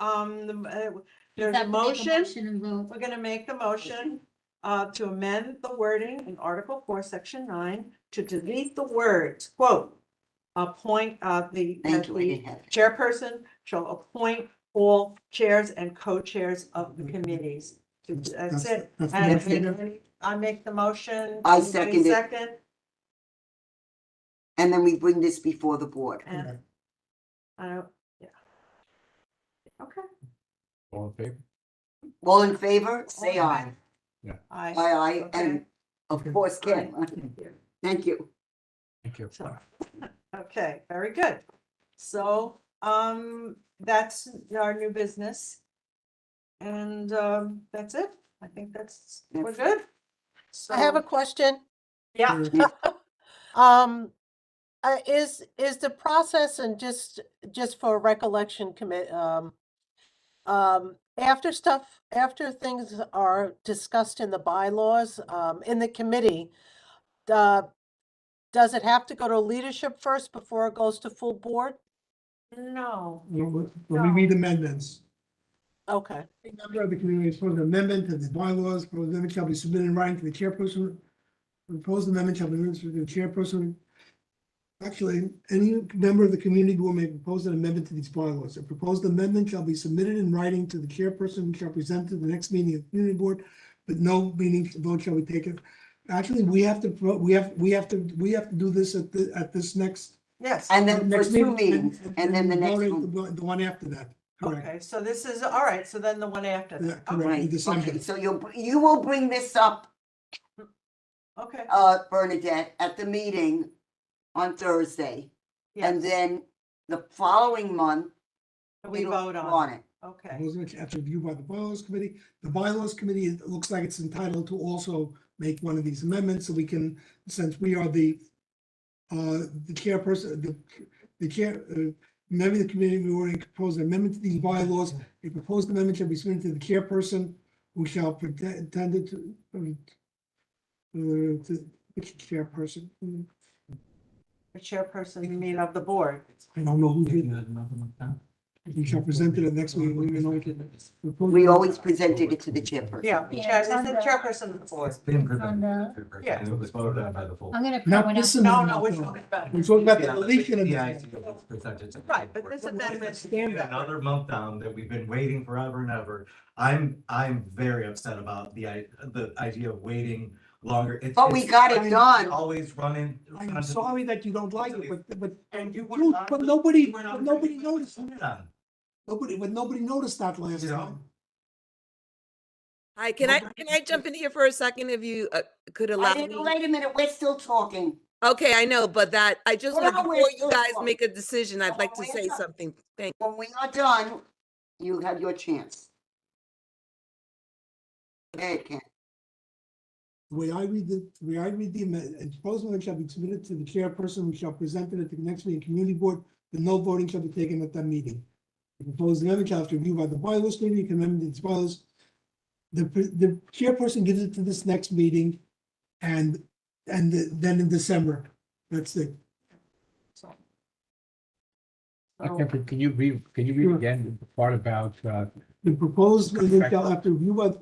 there's a Have to make motion, and vote. we're gonna make the motion, to amend the wording in Article 4, Section 9, to delete the words, quote, appoint, the thank you, I didn't have it. chairperson shall appoint all chairs and co-chairs of the committees. That's it. That's the And motion. I make the motion. I Anybody second it. Second, And then we bring this before the board. And I don't, yeah. Okay. All in favor? All in favor, say aye. I. Aye, Okay. and of course, Kim. Thank you. Thank you. So, okay, very good. So, that's our new business. And, that's it. I think we're good. I have a So, question. yeah, Is the process, and just for recollection after things are discussed in the bylaws, in the committee, does it have to go to leadership first before it goes to full board? no, When we read amendments, Okay, a member of the community is proposed amendment to the bylaws, proposed amendment shall be submitted in writing to the chairperson. Proposed amendment shall be submitted to the chairperson. Actually, any member of the community board may propose an amendment to these bylaws. A proposed amendment shall be submitted in writing to the chairperson who shall present to the next meeting of the community board, but no meeting vote shall be taken. Actually, we have to do this at this next. yes. And then for next two meeting, meetings, and then the next vote one. The one after that. Correct. Okay, so this is, all right, so then the one after Yeah, that. correct. Right, in December. okay, so you will bring this up, Okay, Bernadette, at the meeting on Thursday. And yes, then the following month, we it'll vote go on it. it. Okay, Proposed after review by the bylaws committee. The bylaws committee, it looks like it's entitled to also make one of these amendments, so we can, since we are the chairperson, the chair, member of the committee, we already proposed an amendment to these bylaws. A proposed amendment shall be submitted to the chairperson, who shall pretend it to which chairperson? the chairperson, you mean of the board? I don't know who did that. We shall present it at next meeting. We always presented it to the chairperson. Yeah, it's the chairperson of the board. It's been presented. Yeah. And it was voted on by the full. I'm gonna Not print this one out. No, amendment. we're talking about. We're talking about the Yeah, deletion of the the. idea was presented to the Right, but board. this amendment. Another month down that we've been waiting forever and ever. I'm very upset about the idea of waiting longer. But we got it done. Always running. I'm sorry that you don't like it, but And you but nobody noticed. Done. Nobody noticed that last You know? time. Hi, can I jump in here for a second if you could allow me? Wait a minute, we're still talking. Okay, I know, but I just No, want, no, we're before still you guys talking. make a decision, I'd like to We're say not- something. Thank When we are done, you have your chance. Go ahead, Ken. The way I read the amendment, proposed amendment shall be submitted to the chairperson, who shall present it at the next meeting community board, but no voting shall be taken at that meeting. The proposed amendment shall have to be reviewed by the bylaws committee, can amend its bylaws. The chairperson gives it to this next meeting, and then in December, that's it. Can you read Sure. again the part about, The proposed amendment shall have to review by,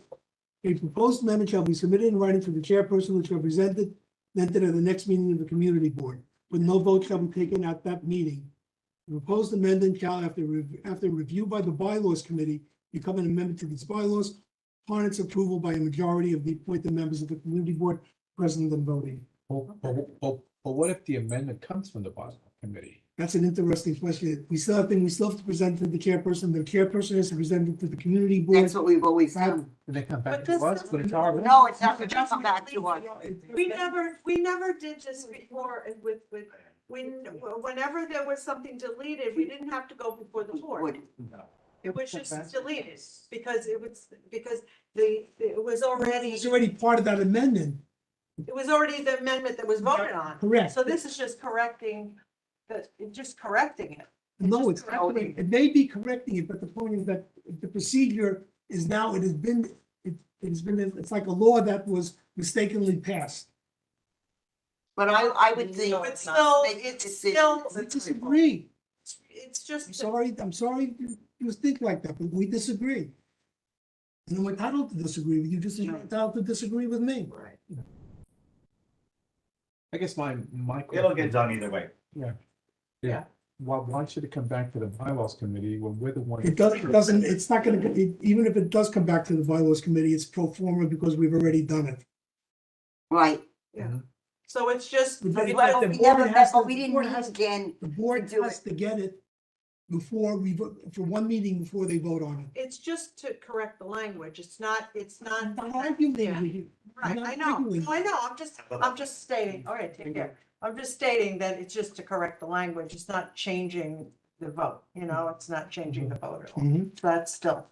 a proposed amendment shall be submitted in writing to the chairperson, which shall present it at the next meeting of the community board, but no vote shall be taken at that meeting. The proposed amendment shall, after review by the bylaws committee, become an amendment to these bylaws upon its approval by a majority of the appointed members of the community board present and voting. but what if the amendment comes from the bylaw committee? That's an interesting question. We still have to present it to the chairperson. The chairperson has to present it to the community board. That's what we've always done. Did they come back But to us? this But it's our. No, it's not gonna come back to us. We never did this before whenever there was something deleted, we didn't have to go before the board. It was just deleted because it was already, It's already part of that amendment. the amendment that was voted on. Correct. So this is just correcting it. No, just it's not. correcting It may be correcting it, but the point is that the procedure is now, it's like a law that was mistakenly passed. But I would think. So it's still, We disagree. it's just. I'm sorry you think like that, but we disagree. And I'm entitled to disagree with you, just as you're entitled to disagree with me. Right. I guess my. It'll get done either way. Yeah. Why should it come back to the bylaws committee when we're the one? It's not gonna, even if it does come back to the bylaws committee, it's pro forma because we've already done it. Right. Yeah. So it's just, But the Well, board we never has met, to- but we the didn't board meet has- again. The board do has it. to get it before we vote, for one meeting before they vote on it. it's just to correct the language. It's not. I'm not arguing Yeah. with you. I'm Right, not I know, arguing. no, I know, I'm just stating, all right, take care. I'm just stating that it's just to correct the language, it's not changing the vote, it's not changing the vote at all. Mhm. That's still.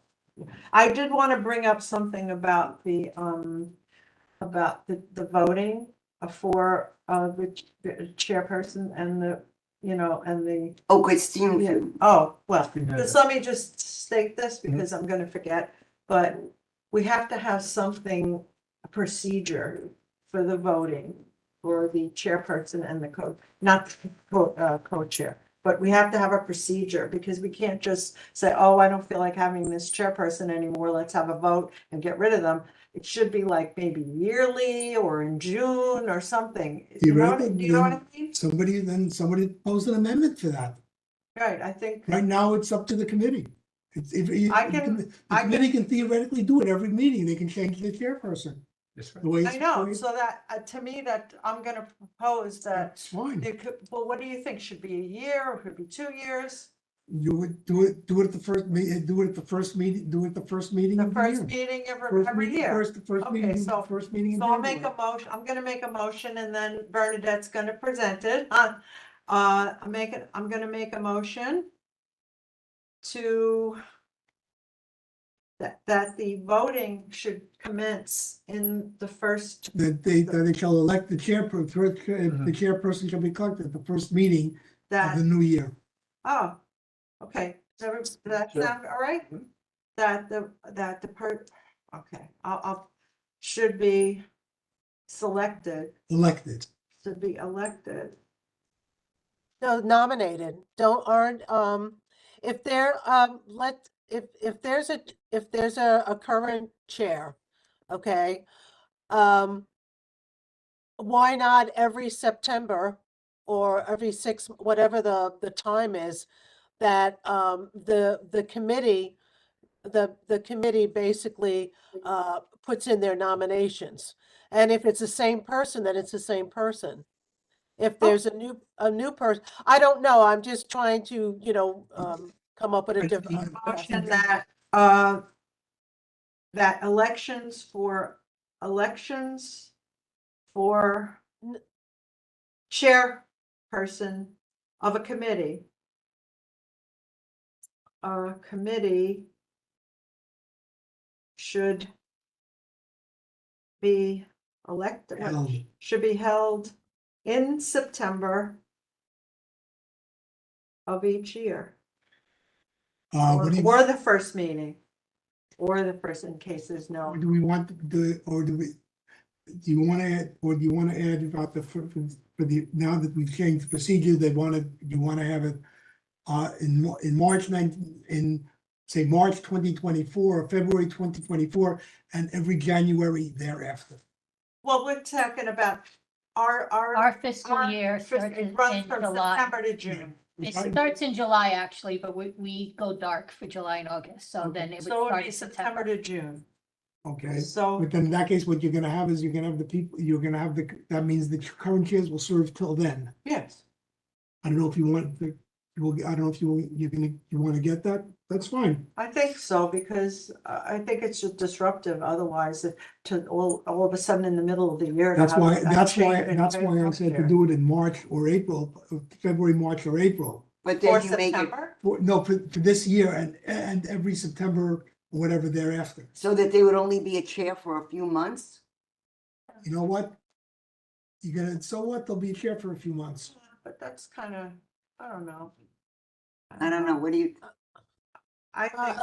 I did want to bring up something about the voting for, the chairperson and the. Oh, Christine, Yeah. too. Oh, well, just let me just state this because I'm gonna forget, but we have to have something, a procedure for the voting for the chairperson and the not the co-chair, but we have to have a procedure because we can't just say, oh, I don't feel like having this chairperson anymore, let's have a vote and get rid of them. It should be like maybe yearly or in June or something. You know what I mean? Somebody posed an amendment for that. Right, I think. Right now, it's up to the committee. The I committee can theoretically do it every meeting. They can change the chairperson. That's right. The way I it's. know, so that, to me, that I'm gonna propose that, It's fine. well, what do you think? Should be a year or could be 2 years? You would do it at the first meeting, do it at the first meeting, do it the first meeting The of the first year. meeting First every meeting- year. first Okay, meeting, so- first meeting in So I'll make January. a motion, I'm gonna make a motion and then Bernadette's gonna present it. I'm gonna make a motion to that the voting should commence in the first, That they shall elect the chairperson, the chairperson shall be elected at the first meeting of that, the new year. oh, okay, does that Sure. sound all right? That okay, I'll, should be selected, Elected. should be elected. No, nominated, if they're, if there's a current chair, okay? Why not every September or every whatever the time is, that, the committee, the committee basically, puts in their nominations. And if it's the same person, then it's the same person. If there's a new person, I don't know, I'm just trying to, come up with a different. Motion that, that elections for chairperson of a committee should be elected, Held. should be held in September of each year. What do you, Or the first meeting, or the first, in case there's no. or do we want to do it, or do you want to add, or do you want to add about for the, now that we've changed the procedure, you want to have it in March 19, say March 2024 or February 2024, and every January thereafter. Well, we're talking about Our fiscal year starts it in runs from July. September to June. It starts in July, actually, but we go dark for July and August, so then it would So it would start be in September September. to June. Okay, So, but then in that case, what you're gonna have is you're gonna have the people, that means the current chairs will serve till then. yes, I don't know if you want, I don't know if you want to get that, that's fine. I think so, because I think it's just disruptive otherwise to all of a sudden in the middle of the year. to That's have why, a that's why, change in that's why I said to healthcare. do it in March or April, February, March or April. But Or then you make it September? For this year and every September or whatever thereafter. so that they would only be a chair for a few months? You know what? So what? They'll be a chair for a few months. But that's kind of, I don't know. I don't know, what do you, I think,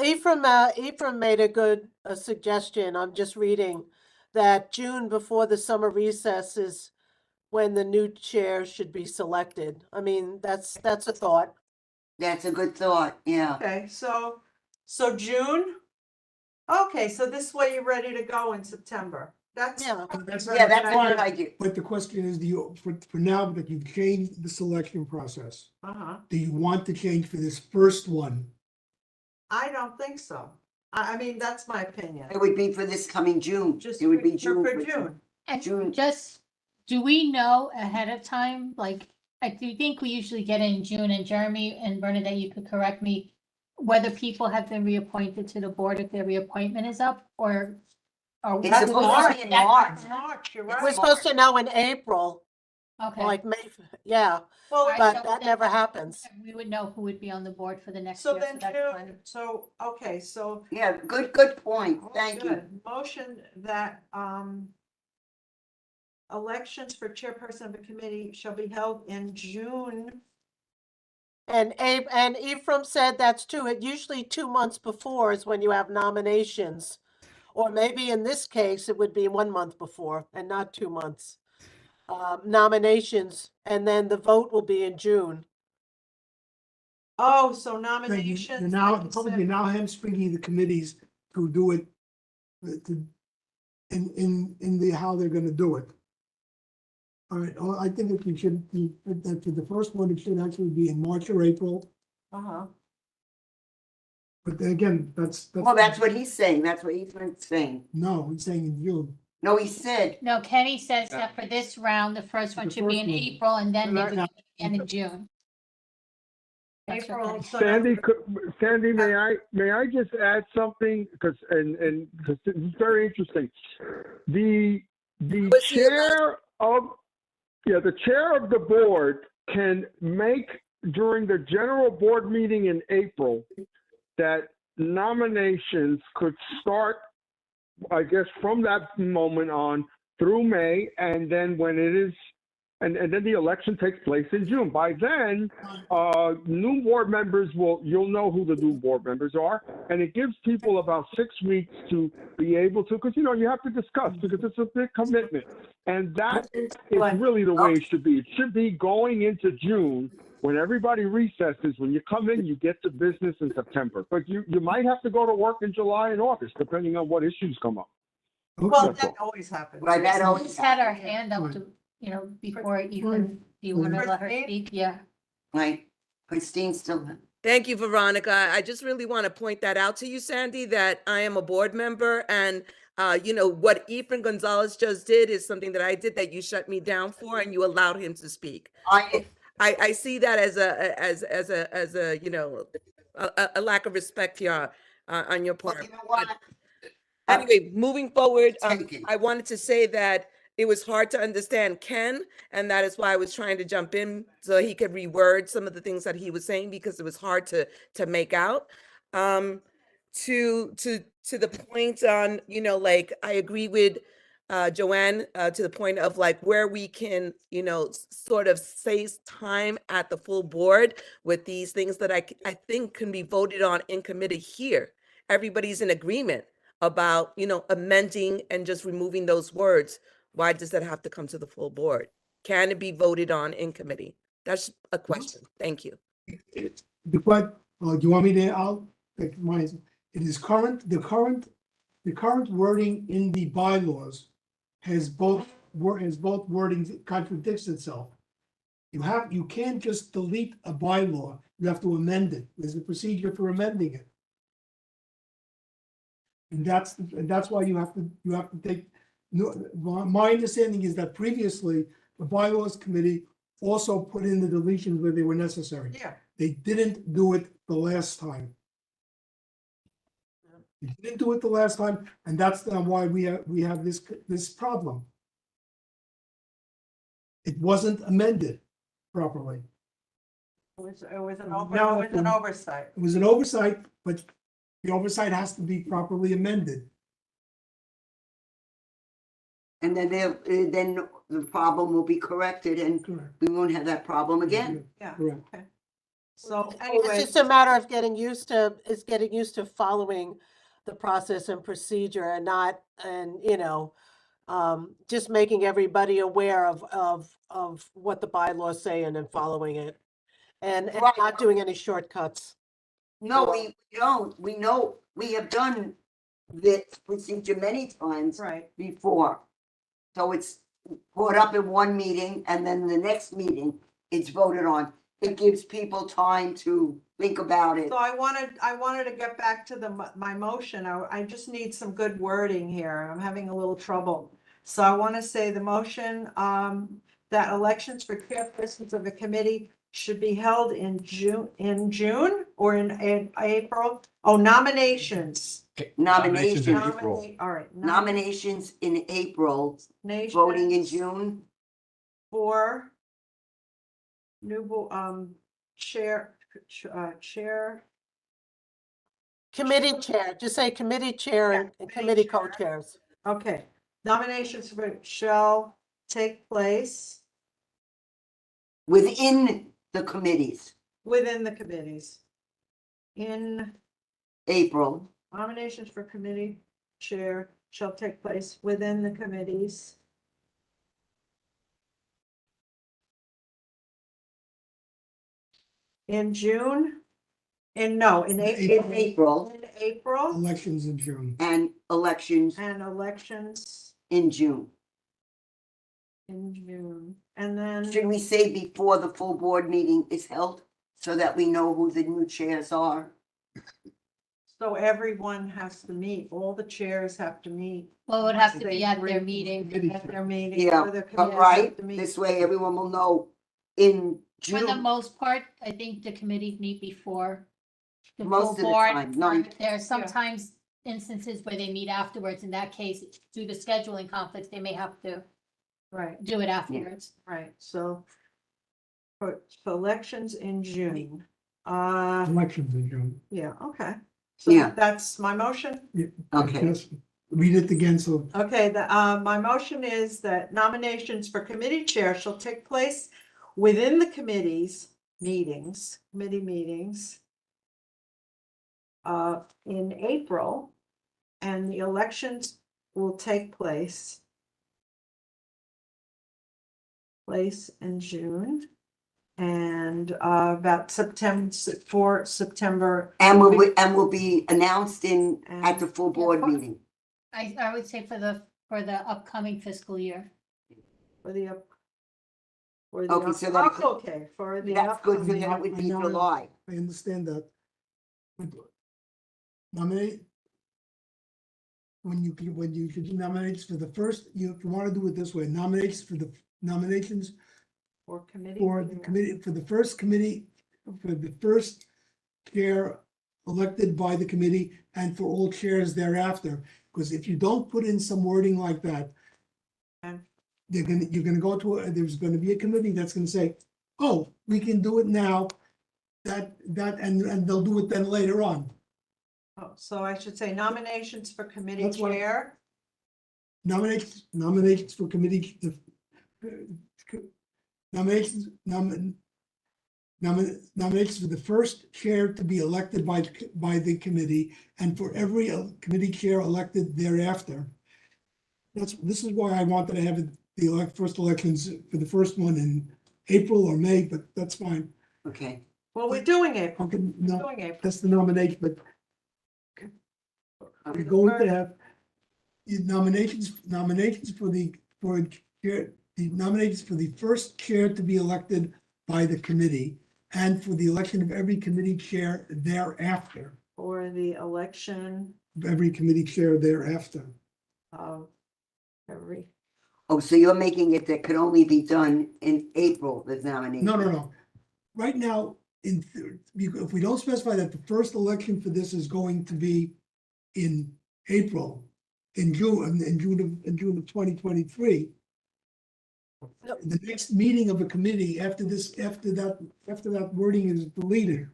Ephraim made a good suggestion. I'm just reading that June before the summer recess is when the new chair should be selected. I mean, that's a thought. that's a good thought, yeah. okay, so June? Okay, so this way you're ready to go in September. That's. Yeah. Yeah, that's what I do. But the question is, for now that you've changed the selection process, Uh-huh. do you want to change for this first one? I don't think so. I mean, that's my opinion. It would be for this coming June. Just It would be for June. June. And June. just Do we know ahead of time, like, I do think we usually get in June, and Jeremy and Bernadette, you could correct me, whether people have been reappointed to the board if their reappointment is up, or are we? It's supposed to be in March. March, you're It's right. We're supposed to know in April, Okay. like May, yeah, Well, Alright, but so that then never happens. We would know who would be on the board for the next so year, then, that's June, fine. so, okay, so. Yeah, good point. Thank you. Good. Motion that, elections for chairperson of a committee shall be held in June. And and Ephraim said that's true. It usually 2 months before is when you have nominations. Or maybe in this case, it would be 1 month before and not 2 months. Nominations, and then the vote will be in June. Oh, so Then nominations. you're now, like you probably said. now hamstringing the committees to do it, in the, how they're gonna do it. All right, well, I think that we should be, that for the first one, it should actually be in March or April, Uh-huh. but then again, that's. Well, that's what he's saying. That's what he's been saying. No, he's saying in June. No, he said, No, Kenny says that for this round, the first one The should be first in one. April, and then they Right would now. end in June. That's what April, Kenny- so now- Sandy, may I just add something? Because it's very interesting. The Was he allowed- the chair of the board can make during the general board meeting in April that nominations could start, I guess, from that moment on through May, and then when it is, and then the election takes place in June. By then, new board members you'll know who the new board members are, and it gives people about 6 weeks to be able to, because, you have to discuss, because it's a big commitment. And that is really the way it should be. It should be going into June, when everybody recesses. When you come in, you get to business in September. But you might have to go to work in July and August, depending on what issues come up. Well, That's all. that always happens. right, that We always just had our happens. hand up to, before Ethan, do you wanna let her Christine? speak? Yeah. Right. Christine still. Thank you, Veronica. I just really want to point that out to you, Sandy, that I am a board member, and what Ephraim Gonzalez just did is something that I did that you shut me down for, and you allowed him to speak. I see that as a lack of respect here on your Well, part. you know what? Anyway, moving forward, Take it. I wanted to say that it was hard to understand Ken, and that is why I was trying to jump in so he could reword some of the things that he was saying, because it was hard to make out. To the point on, I agree with Joanne, to the point of like where we can, sort of save time at the full board with these things that I think can be voted on in committee here. Everybody's in agreement about, amending and just removing those words. Why does that have to come to the full board? Can it be voted on in committee? That's a question. Thank you. Do you want me to, I'll take mine. It is the current wording in the bylaws has both wordings, contradicts itself. You can't just delete a bylaw, you have to amend it. There's a procedure for amending it. And that's why you have to take, my understanding is that previously, the bylaws committee also put in the deletions where they were necessary. Yeah. They didn't do it the last time. They didn't do it the last time, and that's why we have this problem. It wasn't amended properly. It was an Now- oversight. It was an oversight, but the oversight has to be properly amended. And then then the problem will be corrected and Correct. we won't have that problem again. Yeah, Correct. okay. So It's anyway, just a matter of getting used to following the process and procedure, and not, just making everybody aware of what the bylaws say and then following it. And Right. not doing any shortcuts. No, we don't. We know, we have done this procedure many times right, before. So it's brought up in one meeting and then the next meeting, it's voted on. It gives people time to think about it. so I wanted to get back to my motion. I just need some good wording here. I'm having a little trouble. So I want to say the motion, that elections for chairpersons of the committee should be held in June or in April. Oh, nominations. Okay, Nominations. in April. Nominate, all right. Nominations in April, voting in June. For new, chair, chair. Committee chair, just say committee chair and committee co-chairs. Okay, nominations shall take place Within the committees, within the committees. In April, nominations for committee chair shall take place within the committees. In June, in April, in April Elections in June. and elections and elections in June. in June. And then, Should we say before the full board meeting is held, so that we know who the new chairs are? so everyone has to meet, all the chairs have to meet Well, it would have to They be at their agree. meeting. at their meeting. Yeah, or the but committees have right, to meet. this way everyone will know in For the June. most part, I think the committees meet before the full Most of the board. time, no. There are sometimes instances where they meet afterwards. In that case, due to scheduling conflicts, they may have to Right, do it afterwards. right, so for elections in June, Elections in June. yeah, okay. So Yeah. that's my motion. Okay, Just read it again, so Okay, my motion is that nominations for committee chair shall take place within the committees meetings, committee meetings in April, and the elections will take place in June. And about September. and will be announced at the full board meeting. I would say for the upcoming fiscal year. For the up. For the Okay, up, so that- okay, for the. That's good, so upcoming- then it would be I know. July. I understand that. But nominate. When you should do nominations for the first, if you want to do it this way, nominations for the nominations For committee. for the committee, for the first committee, for the first chair elected by the committee and for all chairs thereafter. Because if you don't put in some wording like that, Okay. you're gonna go to, there's gonna be a committee that's gonna say, oh, we can do it now. And they'll do it then later on. Oh, so I should say nominations for committee That's what- chair. Nominations for committee. Nominations for the first chair to be elected by the committee and for every committee chair elected thereafter. This is why I wanted to have the first elections for the first one in April or May, but that's fine. Okay, Well, we're doing April. Okay, We're no, doing April. that's the nomination, but we're going to have the nominations for the nominations for the first chair to be elected by the committee and for the election of every committee chair thereafter, For the election of every committee chair thereafter. of every. oh, so you're making it that could only be done in April, the nomination? No. Right now, if we don't specify that the first election for this is going to be in April, in June of 2023. The next meeting of a committee after that wording is deleted,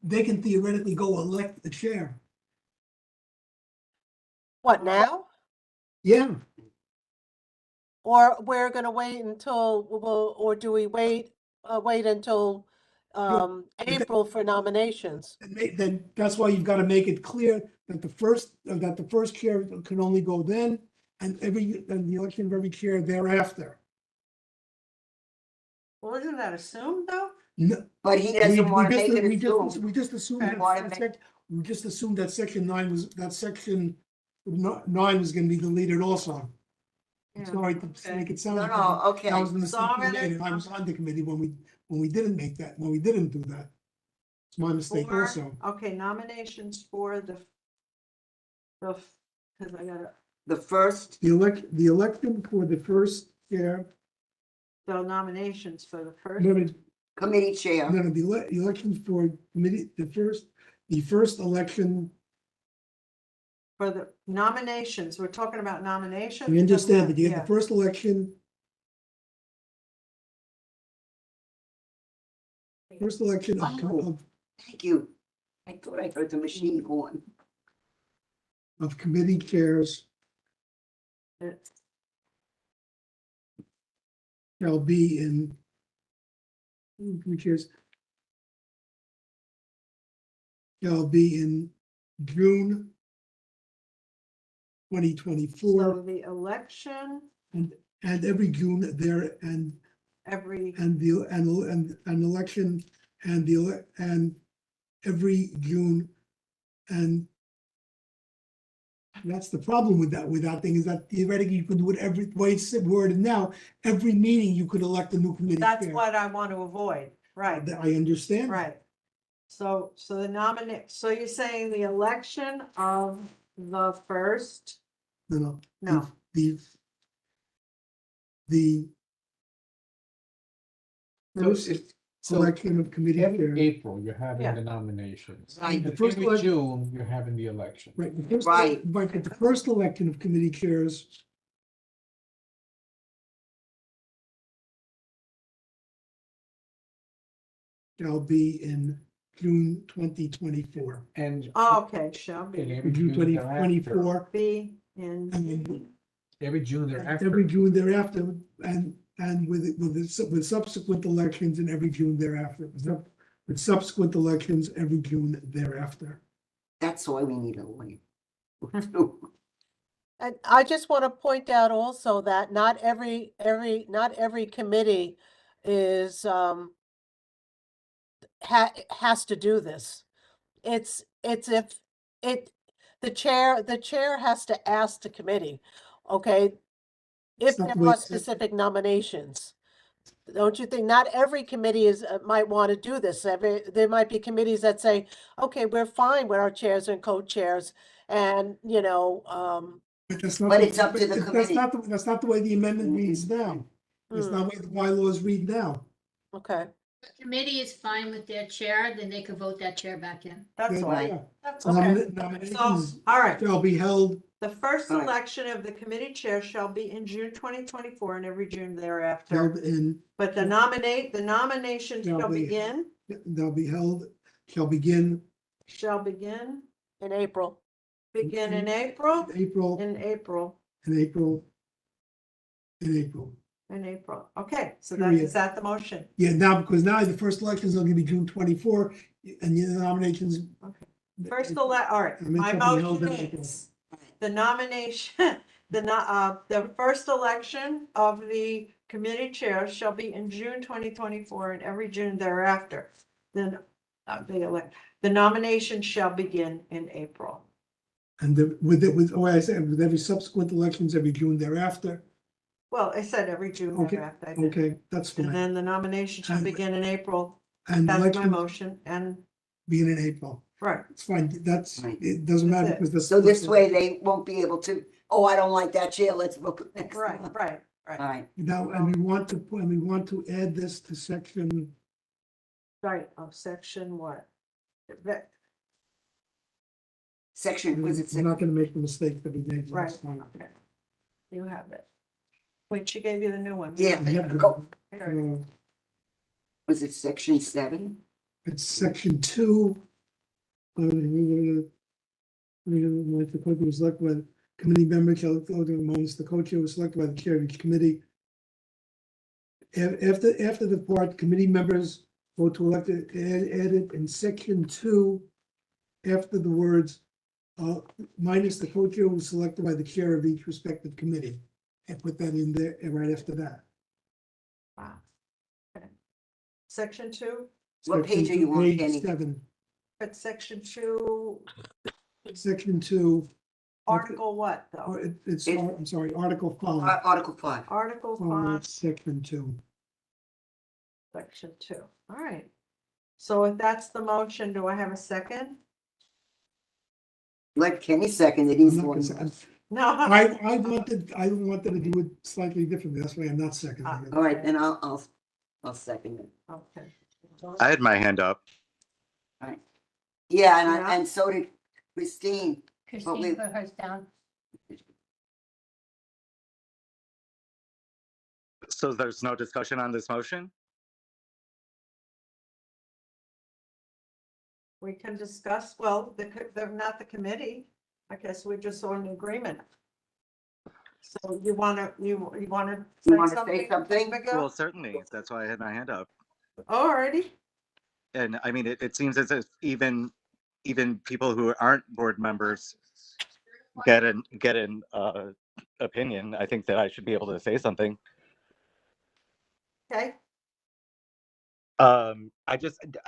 they can theoretically go elect the chair. What, now? Yeah, Or we're gonna wait until, or do we wait until April for nominations? then that's why you've got to make it clear that the first chair can only go then, and the election of every chair thereafter. Well, isn't that assumed though? No, But he doesn't want to make it we assumed. just assumed Okay. that section 9 was going to be deleted also. Yeah. Sorry to make it sound No, like no, okay. that was the So I'm mistake we gonna- made, and I was on the committee when we didn't do that. It's my mistake For- also. Okay, nominations for the, because I gotta, The first, The election for the first chair, The nominations for the first. no, no, committee chair. no, the elections for committee, the first election, For the nominations, we're talking about nominations. we understand that you have Yeah. the first election. First election Oh. Thank you. I thought I heard the machine going. of committee chairs It's- shall be in. Committee chairs shall be in June 2024, So the election, and every June there, and every, the and an election and and every June, and that's the problem with that thing, is that theoretically you could do it every way it's worded now. Every meeting you could elect a new committee that's chair. what I want to avoid, right, I understand. right. So the so you're saying the election of the first, No. no, The So first it's- selection of committee Every chairs. April, you're having Yeah. the nominations. Right. The first Every election- June, you're having the election. Right, the first, Right. but the first election of committee chairs shall be in June 2024. And. oh, okay, shall and be, every June June thereafter. 2024, be in, and Every June thereafter. every June thereafter, and with subsequent elections and every June thereafter. With subsequent elections every June thereafter. That's why we need a lawyer. And I just want to point out also that not every committee is, has to do this. It's if the chair has to ask the committee, okay? If not there the way are it's set. specific nominations. Don't you think? Not every committee might want to do this. There might be committees that say, okay, we're fine with our chairs and co-chairs, and, But that's not. But it's up to the that's committee. That's not the way the amendment reads now. That's not the way the bylaws read now. okay. The committee is fine with their chair, then they could vote that chair back in. that's Yeah, why, yeah. that's okay. So, Nominations all right, shall be held. the first All right. election of the committee chair shall be in June 2024 and every June thereafter. Held in, But the nomination Shall shall be. begin, they'll be held, shall begin shall begin In April. in April, April, in April, in April. In April. in April. Okay, so Period. is that the motion? Yeah, now, because now the first elections are gonna be June 24, and the nominations. All right, I mean, my shall be held motion in April. is the nomination, the first election of the committee chair shall be in June 2024 and every June thereafter. Then the nomination shall begin in April. And I said, with every subsequent elections, every June thereafter. Well, I said every June Okay, thereafter. I did. Okay, that's And fine. then the nomination shall And- begin in April. And That's my election motion, and, being in April. right, It's fine. That's, Right. it doesn't That's matter it. because this. So this way they won't be able to, oh, I don't like that chair, let's book it next right, month. right, All right, right, Now, and we want to add this to section, right, section what? That- section, was it we're not gonna make the mistake that we made Right, last time. okay. You have it. Wait, she gave you the new one. Yeah, Yeah. go. Here. Was it section 7? It's section 2. Like the code was selected by the committee member shall vote amongst the co-chair was selected by the chair of each committee. After the part, committee members vote to elect it, add it in section 2, after the words, minus the co-chair was selected by the chair of each respective committee. And put that in there right after that. Wow. Okay. Section 2, What page are you on, Page Kenny? 7, but section 2, section 2. article what Or though? it's, I'm sorry, Article 5. Article 5. Article 5, Section 2. section 2. All right. So if that's the motion, do I have a second? Let Kenny second it, he's I'm the not one. gonna say- No. I wanted to do it slightly differently. That's why I'm not seconding it. All right, then I'll second it. Okay. I had my hand up. Yeah, Yeah. and so did Christine. Christine put hers down. So there's no discussion on this motion? We can discuss, well, they're not the committee. I guess we're just on agreement. So you wanna say something? Well, certainly. That's why I had my hand up. Alrighty. And I mean, it seems as if even people who aren't board members get an opinion. I think that I should be able to say something. Okay. I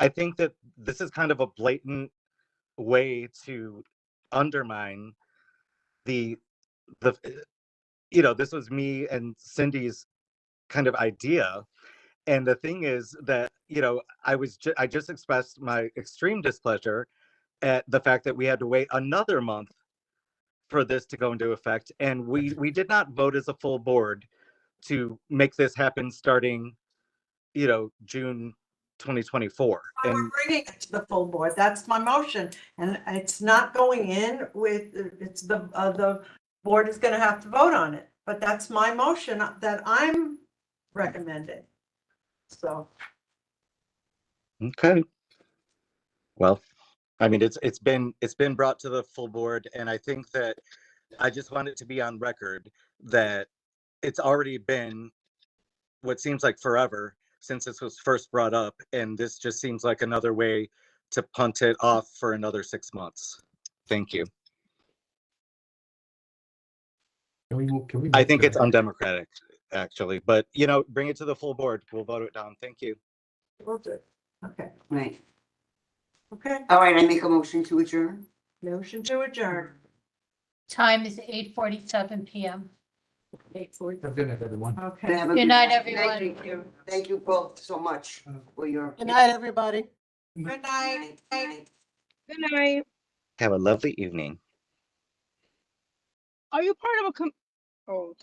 think that this is kind of a blatant way to undermine the this was me and Cindy's kind of idea. And the thing is that, I just expressed my extreme displeasure at the fact that we had to wait another month for this to go into effect. And we did not vote as a full board to make this happen starting, June 2024. We're And bringing it to the full board. That's my motion. And it's not going in with, it's the board is gonna have to vote on it. But that's my motion that I'm recommending. So, okay. Well, I mean, it's been brought to the full board, and I think that I just want it to be on record that it's already been what seems like forever since this was first brought up, and this just seems like another way to punt it off for another 6 months. Thank you. Can we I think it's undemocratic, actually, but bring it to the full board. We'll vote it down. Thank you. we'll do. Okay. Right. Okay. All right, I make a motion to adjourn. Motion to adjourn. Time is 8:47 PM. 8:40. Good night, everyone. Okay. Have a Good night, Thank everyone. you. Thank you both so much for your. Good night, everybody. Good night. Good night. Have a lovely evening. Are you part of a oh.